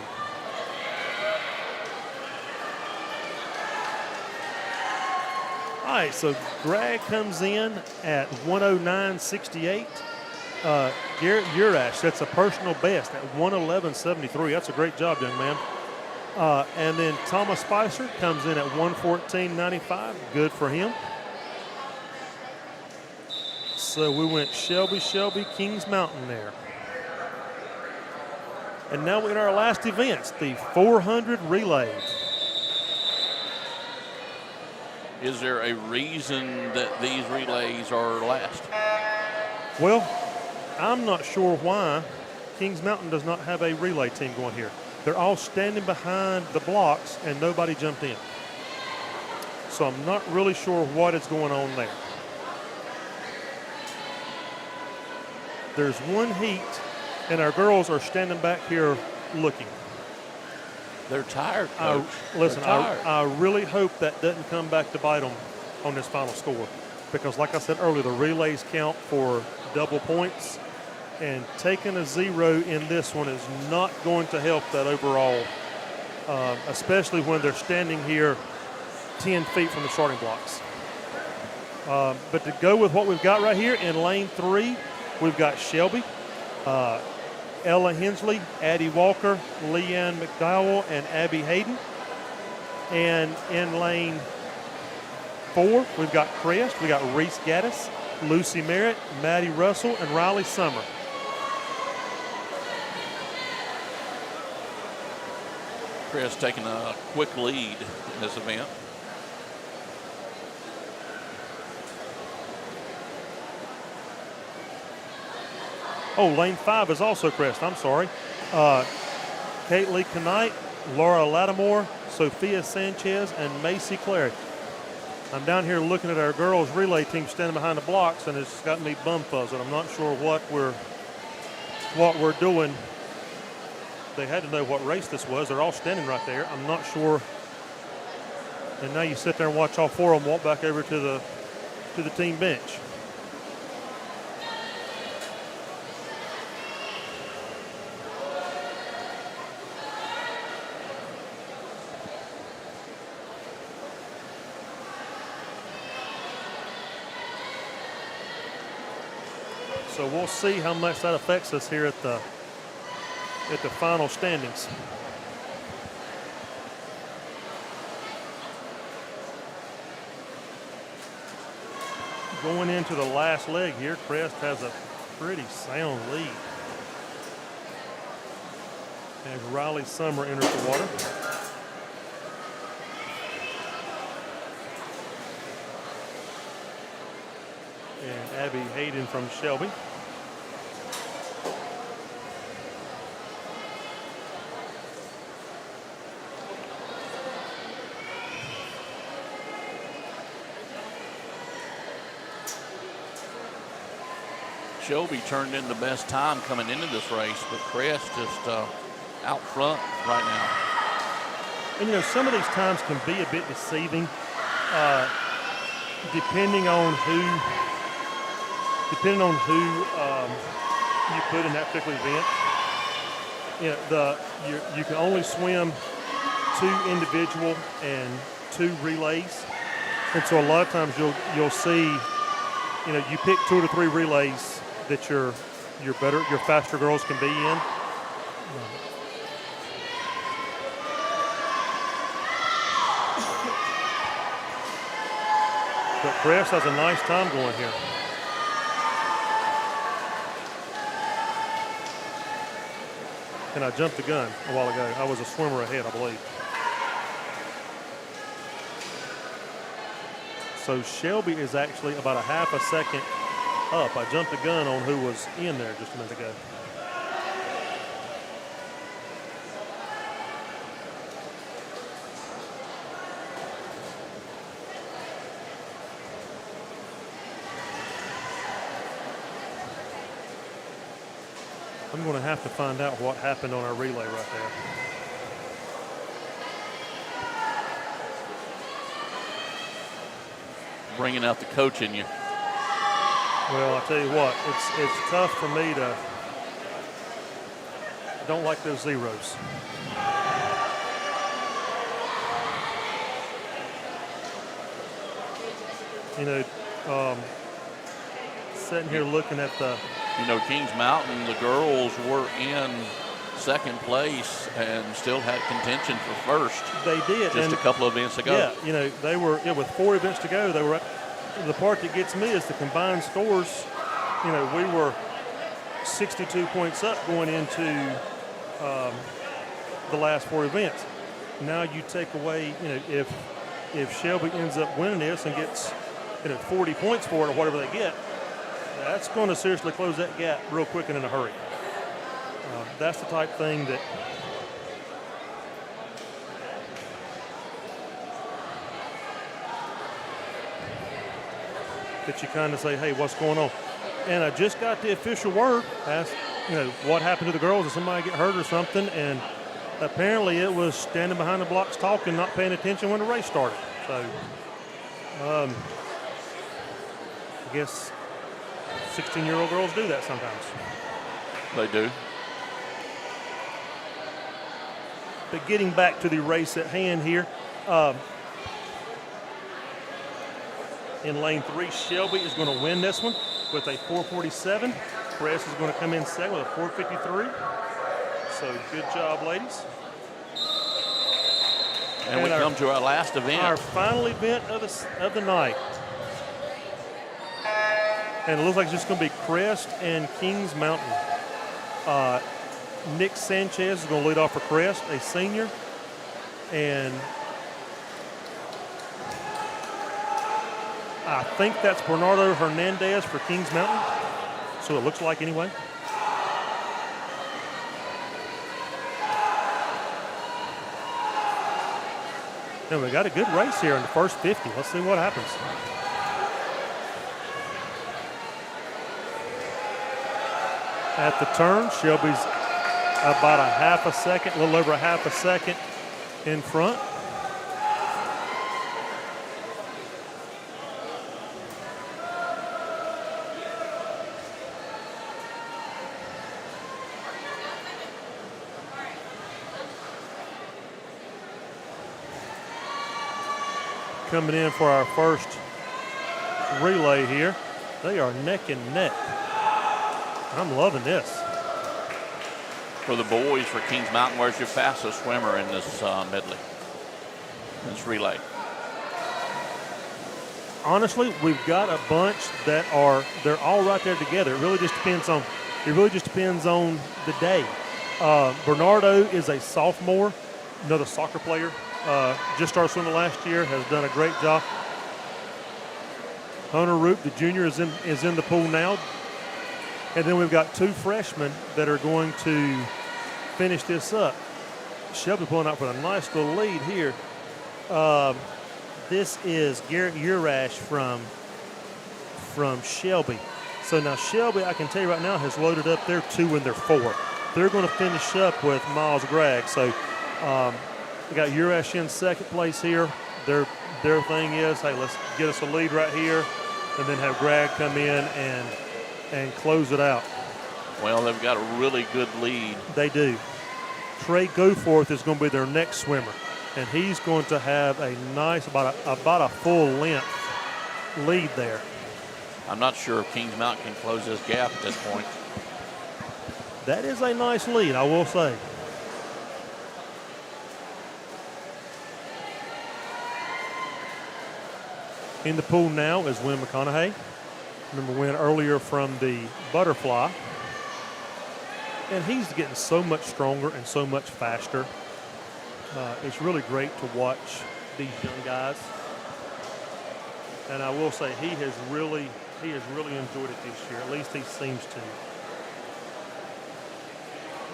All right, so Gregg comes in at 109.68. Garrett Urash, that's a personal best at 111.73. That's a great job, young man. And then Thomas Spicer comes in at 114.95. Good for him. So we went Shelby, Kings Mountain there. And now we're in our last events, the 400 relay. Is there a reason that these relays are last? Well, I'm not sure why Kings Mountain does not have a relay team going here. They're all standing behind the blocks and nobody jumped in. So I'm not really sure what is going on there. There's one heat, and our girls are standing back here looking. They're tired, Coach. Listen, They're tired. I really hope that doesn't come back to bite them on this final score, because like I said earlier, the relays count for double points, and taking a 0 in this one is not going to help that overall, especially when they're standing here 10 feet from the starting blocks. But to go with what we've got right here in lane 3, we've got Shelby, Ella Hensley, Addie Walker, Leanne McDowell, and Abby Hayden. And in lane 4, we've got Crest, we got Reese Gaddis, Lucy Merritt, Maddie Russell, and Riley Summer. Crest taking a quick lead in this event. Oh, lane 5 is also Crest. I'm sorry. Kaylee Knight, Laura Lattimore, Sophia Sanchez, and Macy Clary. I'm down here looking at our girls' relay team standing behind the blocks, and it's got me bum fuzzled. I'm not sure what we're doing. They had to know what race this was. They're all standing right there. I'm not sure. And now you sit there and watch all 4 of them walk back over to the team bench. So we'll see how much that affects us here at the final standings. Going into the last leg here, Crest has a pretty sound lead as Riley Summer enters the water. And Abby Hayden from Shelby. Shelby turned in the best time coming into this race, but Crest just out front right now. And, you know, some of these times can be a bit deceiving, depending on who you put in that particular event. You know, you can only swim 2 individual and 2 relays, and so a lot of times you'll see, you know, you pick 2 to 3 relays that your faster girls can be in. But Crest has a nice time going here. And I jumped the gun a while ago. I was a swimmer ahead, I believe. So Shelby is actually about a half a second up. I jumped the gun on who was in there just a minute ago. I'm going to have to find out what happened on our relay right there. Bringing out the coach in you. Well, I'll tell you what, it's tough for me to. I don't like those zeros. You know, sitting here looking at the. You know, Kings Mountain, the girls were in second place and still had contention for first. They did. Just a couple of events ago. Yeah, you know, they were, with 4 events to go, they were. The part that gets me is the combined scores. You know, we were 62 points up going into the last 4 events. Now you take away, you know, if Shelby ends up winning this and gets, you know, 40 points for it or whatever they get, that's going to seriously close that gap real quick and in a hurry. That's the type thing that you kind of say, hey, what's going on? And I just got the official word, asked, you know, what happened to the girls? Did somebody get hurt or something? And apparently it was standing behind the blocks talking, not paying attention when the race started. So, I guess 16-year-old girls do that sometimes. They do. But getting back to the race at hand here, in lane 3, Shelby is going to win this one with a 4:47. Crest is going to come in second with a 4:53. So good job, ladies. And we come to our last event. Our final event of the night. And it looks like it's just going to be Crest and Kings Mountain. Nick Sanchez is going to lead off for Crest, a senior. And I think that's Bernardo Hernandez for Kings Mountain. So it looks like anyway. And we got a good race here in the first 50. Let's see what happens. At the turn, Shelby's about a half a second, a little over a half a second in front. Coming in for our first relay here. They are neck and neck. I'm loving this. For the boys, for Kings Mountain, where's your fastest swimmer in this medley, this relay? Honestly, we've got a bunch they're all right there together. It really just depends on the day. Bernardo is a sophomore, another soccer player. Just started swimming last year, has done a great job. Hunter Roop, the junior, is in the pool now. And then we've got 2 freshmen that are going to finish this up. Shelby pulling out for a nice little lead here. This is Garrett Urash from Shelby. So now Shelby, I can tell you right now, has loaded up their 2 and their 4. They're going to finish up with Miles Gregg. So we got Urash in second place here. Their thing is, hey, let's get us a lead right here, and then have Gregg come in and close it out. Well, they've got a really good lead. They do. Trey Goforth is going to be their next swimmer, and he's going to have a nice, about a full length lead there. I'm not sure if Kings Mountain can close this gap at this point. That is a nice lead, I will say. In the pool now is Wynn McConaughey. Remember Wynn earlier from the butterfly. And he's getting so much stronger and so much faster. It's really great to watch these young guys. And I will say he has really enjoyed it this year. At least he seems to.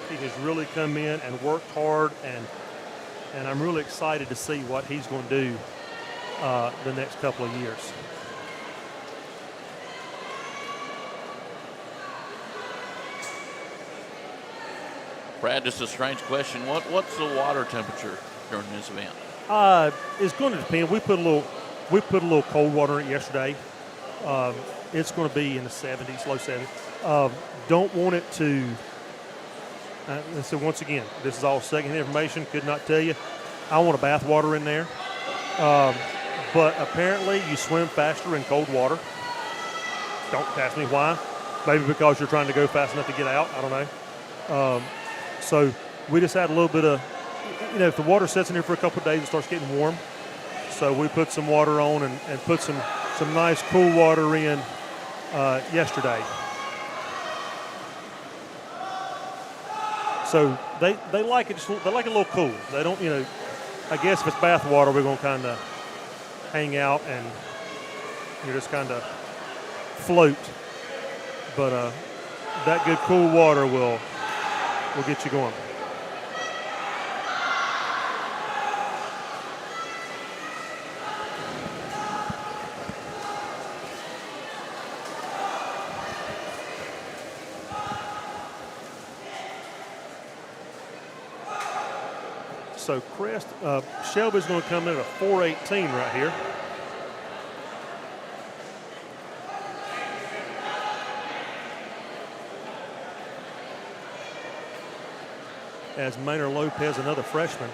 He has really come in and worked hard, and I'm really excited to see what he's going to do the next couple of years. Brad, just a strange question. What's the water temperature during this event? It's going to depend. We put a little cold water in it yesterday. It's going to be in the 70s, low 70s. Don't want it to. So once again, this is all second information. Could not tell you. I want a bath water in there. But apparently you swim faster in cold water. Don't ask me why. Maybe because you're trying to go fast enough to get out. I don't know. So we just had a little bit of, if the water sits in here for a couple of days, it starts getting warm. So we put some water on and put some nice cool water in yesterday. So they like it. They like it a little cool. They don't, I guess if it's bath water, we're going to kind of hang out and just kind of float. But that good cool water will get you going. So Crest, Shelby's going to come in at a 4:18 right here. As Maynard Lopez, another freshman,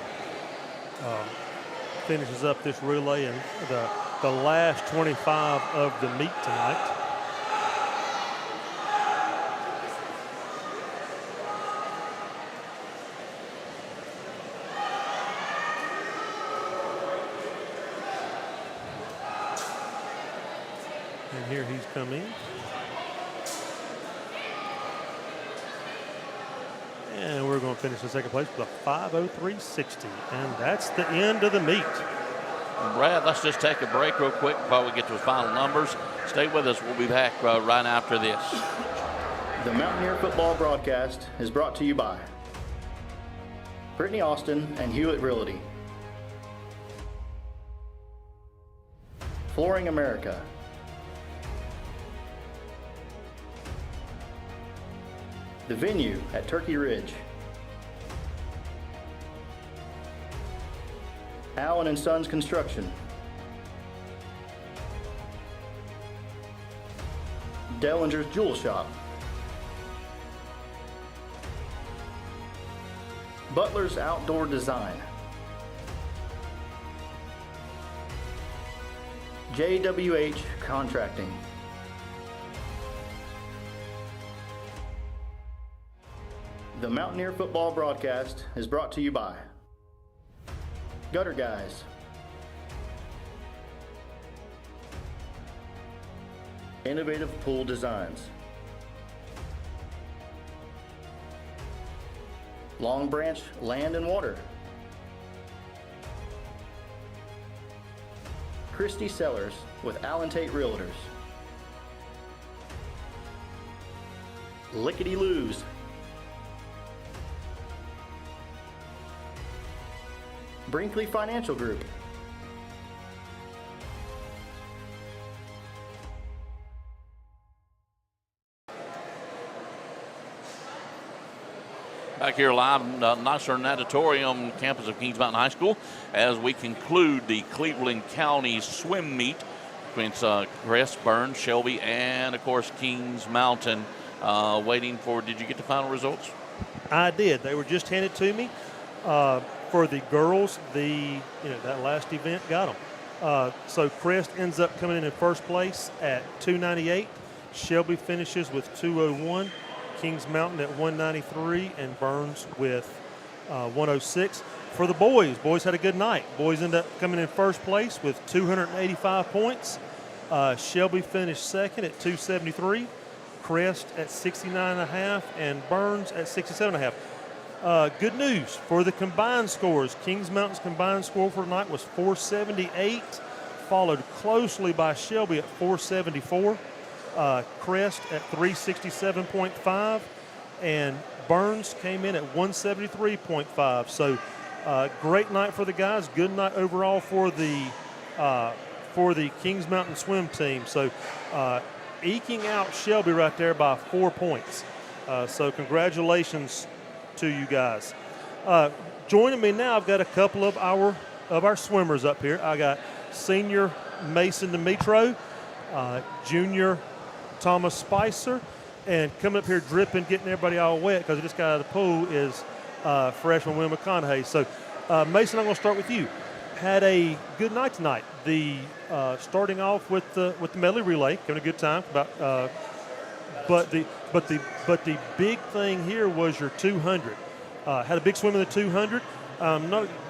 finishes up this relay in the last 25 of the meet tonight. And here he's come in. And we're going to finish in second place with a 5:03.60. And that's the end of the meet. Brad, let's just take a break real quick before we get to the final numbers. Stay with us. We'll be back right after this. The Mountaineer Football broadcast is brought to you by Brittany Austin and Hewitt Realty, Flooring America, the venue at Turkey Ridge, Allen & Sons Construction, Dellinger's Jewel Shop, Butler's Outdoor Design, JWH Contracting, the Mountaineer Football broadcast is brought to you by Gutter Guys, Innovative Pool Designs, Long Branch Land and Water, Christie Sellers with Allen Tate Realtors, Lickety Loos, Brinkley Financial Group, Back here live in the Nicer Natatorium campus of Kings Mountain High School as we conclude the Cleveland County swim meet between Crest, Burns, Shelby, and of course Kings Mountain. Waiting for, did you get the final results? I did. They were just handed to me. For the girls, that last event got them. So Crest ends up coming in first place at 298. Shelby finishes with 201. Kings Mountain at 193, and Burns with 106. For the boys had a good night. Boys end up coming in first place with 285 points. Shelby finished second at 273. Crest at 69.5, and Burns at 67.5. Good news for the combined scores. Kings Mountain's combined score for tonight was 478, followed closely by Shelby at 474. Crest at 367.5, and Burns came in at 173.5. So great night for the guys. Good night overall for the Kings Mountain swim team. So eking out Shelby right there by 4 points. So congratulations to you guys. Joining me now, I've got a couple of our swimmers up here. I got senior Mason Dimitro, junior Thomas Spicer, and coming up here dripping, getting everybody all wet because he just got out of the pool is freshman Will McConaughey. So Mason, I'm going to start with you. Had a good night tonight. The starting off with the medley relay, having a good time. But the big thing here was your 200. Had a big swim in the 200.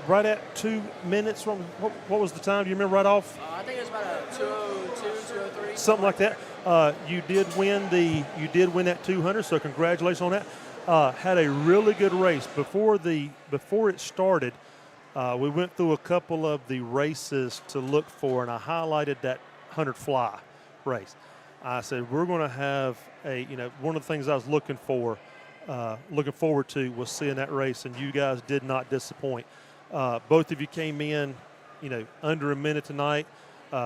Right at 2 minutes. What was the time? Do you remember right off? I think it was about a 202, 203. Something like that. You did win that 200. So congratulations on that. Had a really good race before it started. We went through a couple of the races to look for, and I highlighted that 100 fly race. I said we're going to have one of the things I was looking forward to was seeing that race, and you guys did not disappoint. Both of you came in, under a minute tonight.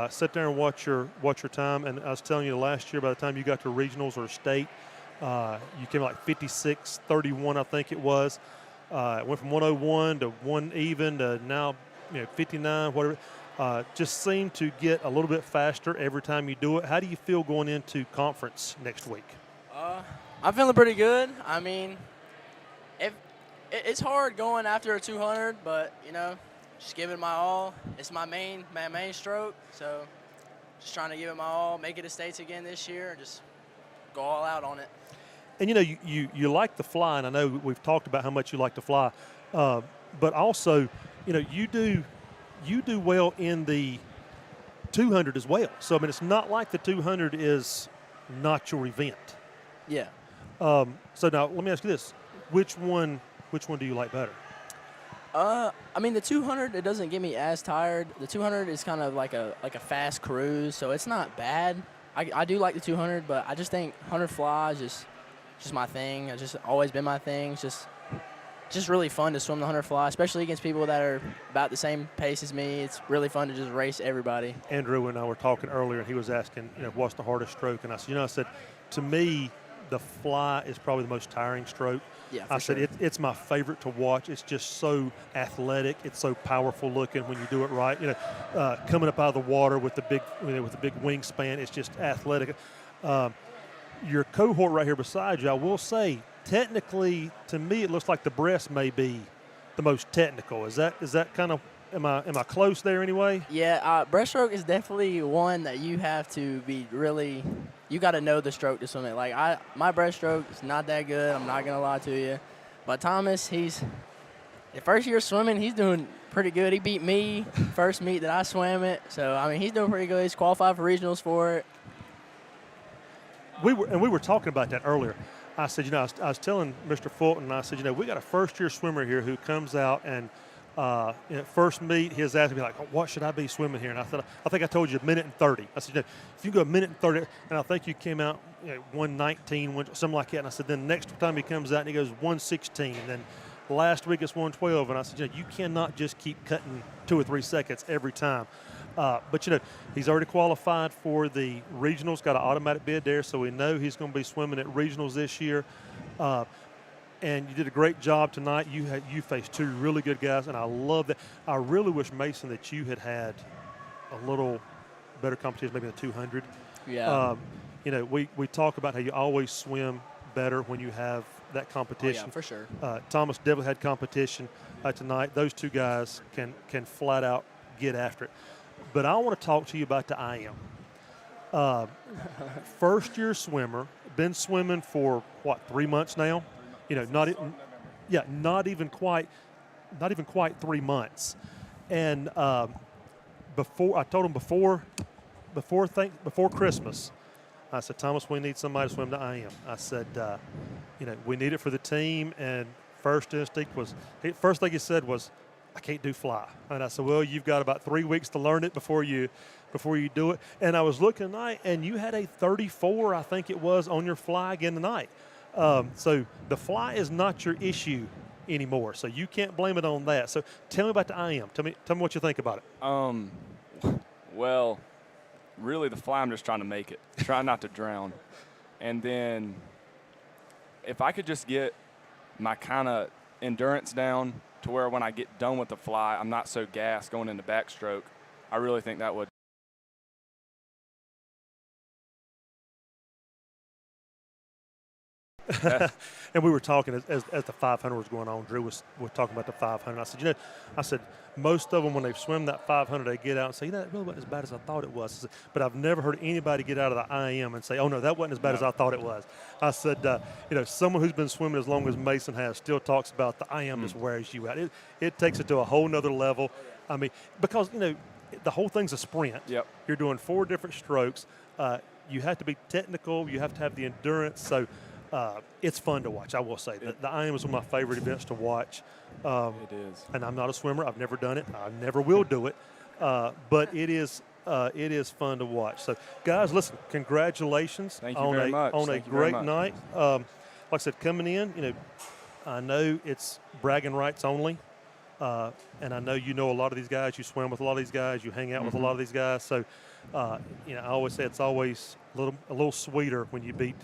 Sit there and watch your time. And I was telling you last year, by the time you got to regionals or state, you came like 56-31, I think it was. It went from 101 to 1 even to now 59, whatever. Just seem to get a little bit faster every time you do it. How do you feel going into conference next week? I'm feeling pretty good. I mean, it's hard going after a 200, but just giving it my all. It's my main stroke, so just trying to give it my all, make it to states again this year, and just go all out on it. And you like to fly, and I know we've talked about how much you like to fly, but also you do well in the 200 as well. So I mean, it's not like the 200 is not your event. Yeah. So now let me ask you this: which one do you like better? I mean, the 200, it doesn't get me as tired. The 200 is kind of like a fast cruise, so it's not bad. I do like the 200, but I just think 100 fly is just my thing. It's just always been my thing. It's just really fun to swim the 100 fly, especially against people that are about the same pace as me. It's really fun to just race everybody. Andrew and I were talking earlier, and he was asking, what's the hardest stroke? And I said, to me, the fly is probably the most tiring stroke. Yeah, I said it's my favorite to watch. It's just so athletic. It's so powerful looking when you do it right. Coming up out of the water with the big wingspan. It's just athletic. Your cohort right here beside you, I will say, technically, to me, it looks like the breast may be the most technical. Is that kind of? Am I close there anyway? Yeah, breaststroke is definitely one that you have to be really. You got to know the stroke to swim it. Like my breaststroke is not that good. I'm not gonna lie to you, but Thomas, the first year swimming, he's doing pretty good. He beat me first meet that I swam it. So I mean, he's doing pretty good. He's qualified for regionals for it. We were talking about that earlier. I said, I was telling Mr. Fulton, I said, we got a first-year swimmer here who comes out and at first meet, he was asking me, like, what should I be swimming here? And I thought, I think I told you 1:30. I said, if you go 1:30, and I think you came out 1:19, something like that. And I said, then next time he comes out and he goes 1:16. And then last week it's 1:12. And I said, you cannot just keep cutting 2 or 3 seconds every time. But he's already qualified for the regionals, got an automatic bid there, so we know he's going to be swimming at regionals this year. And you did a great job tonight. You faced 2 really good guys, and I love that. I really wish, Mason, that you had a little better competition, maybe in the 200. Yeah. We talk about how you always swim better when you have that competition. Oh, yeah, for sure. Thomas definitely had competition tonight. Those 2 guys can flat out get after it. But I want to talk to you about the IM. First-year swimmer, been swimming for 3 months now. Not even quite 3 months. And I told him before Christmas, I said, Thomas, we need somebody to swim the IM. I said, we need it for the team. And first thing he said was, I can't do fly. And I said, well, you've got about 3 weeks to learn it before you do it. And I was looking tonight, and you had a 34, I think it was, on your fly again tonight. So the fly is not your issue anymore. So you can't blame it on that. So tell me about the IM. Tell me what you think about it. Well, really the fly, I'm just trying to make it. Try not to drown. And then if I could just get my kind of endurance down to where when I get done with the fly, I'm not so gassed going into backstroke, I really think that would. And we were talking as the 500 was going on. Drew was talking about the 500. I said most of them, when they swim that 500, they get out and say, that really wasn't as bad as I thought it was. But I've never heard anybody get out of the IM and say, oh no, that wasn't as bad as I thought it was. I said, someone who's been swimming as long as Mason has still talks about the IM just wears you out. It takes it to a whole nother level. I mean, because the whole thing's a sprint. Yep. You're doing 4 different strokes. You have to be technical. You have to have the endurance. So. It's fun to watch, I will say. The IM is one of my favorite events to watch. It is. And I'm not a swimmer. I've never done it. I never will do it. But it is fun to watch. So, guys, listen, congratulations Thank you very much. on Thank a you very great much. night. Like I said, coming in, I know it's bragging rights only. And I know a lot of these guys. You swim with a lot of these guys. You hang out with a lot of these guys. So, I always say it's always a little sweeter when you beat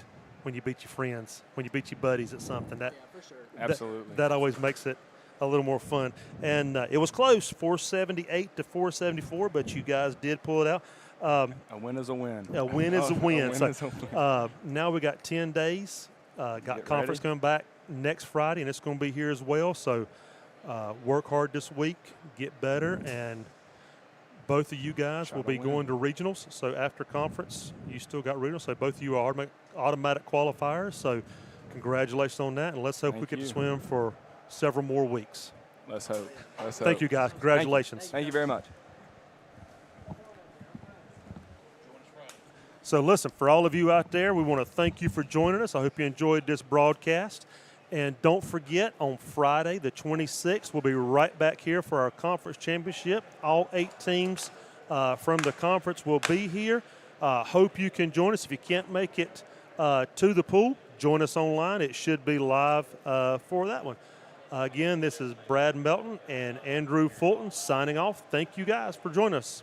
when you beat your friends, when you beat your buddies at something. That Yeah, for sure. Absolutely. That always makes it a little more fun. And it was close, 478 to 474, but you guys did pull it out. A win is a win. A win is a win. Is a win. Now we got 10 days. Got Get conference ready. coming back next Friday, and it's going to be here as well. So work hard this week, get better, and both of you guys Try will to be win. going to regionals. So after conference, you still got regionals. So both of you are automatic qualifiers. So congratulations on that, and let's hope we Thank get to you. swim for several more weeks. Let's hope. Let's Thank hope. you, guys. Congratulations. Thank you very much. So listen, for all of you out there, we want to thank you for joining us. I hope you enjoyed this broadcast. And don't forget, on Friday, the 26th, we'll be right back here for our conference championship. All 8 teams from the conference will be here. Hope you can join us. If you can't make it to the pool, join us online. It should be live for that one. Again, this is Brad Melton and Andrew Fulton signing off. Thank you guys for joining us.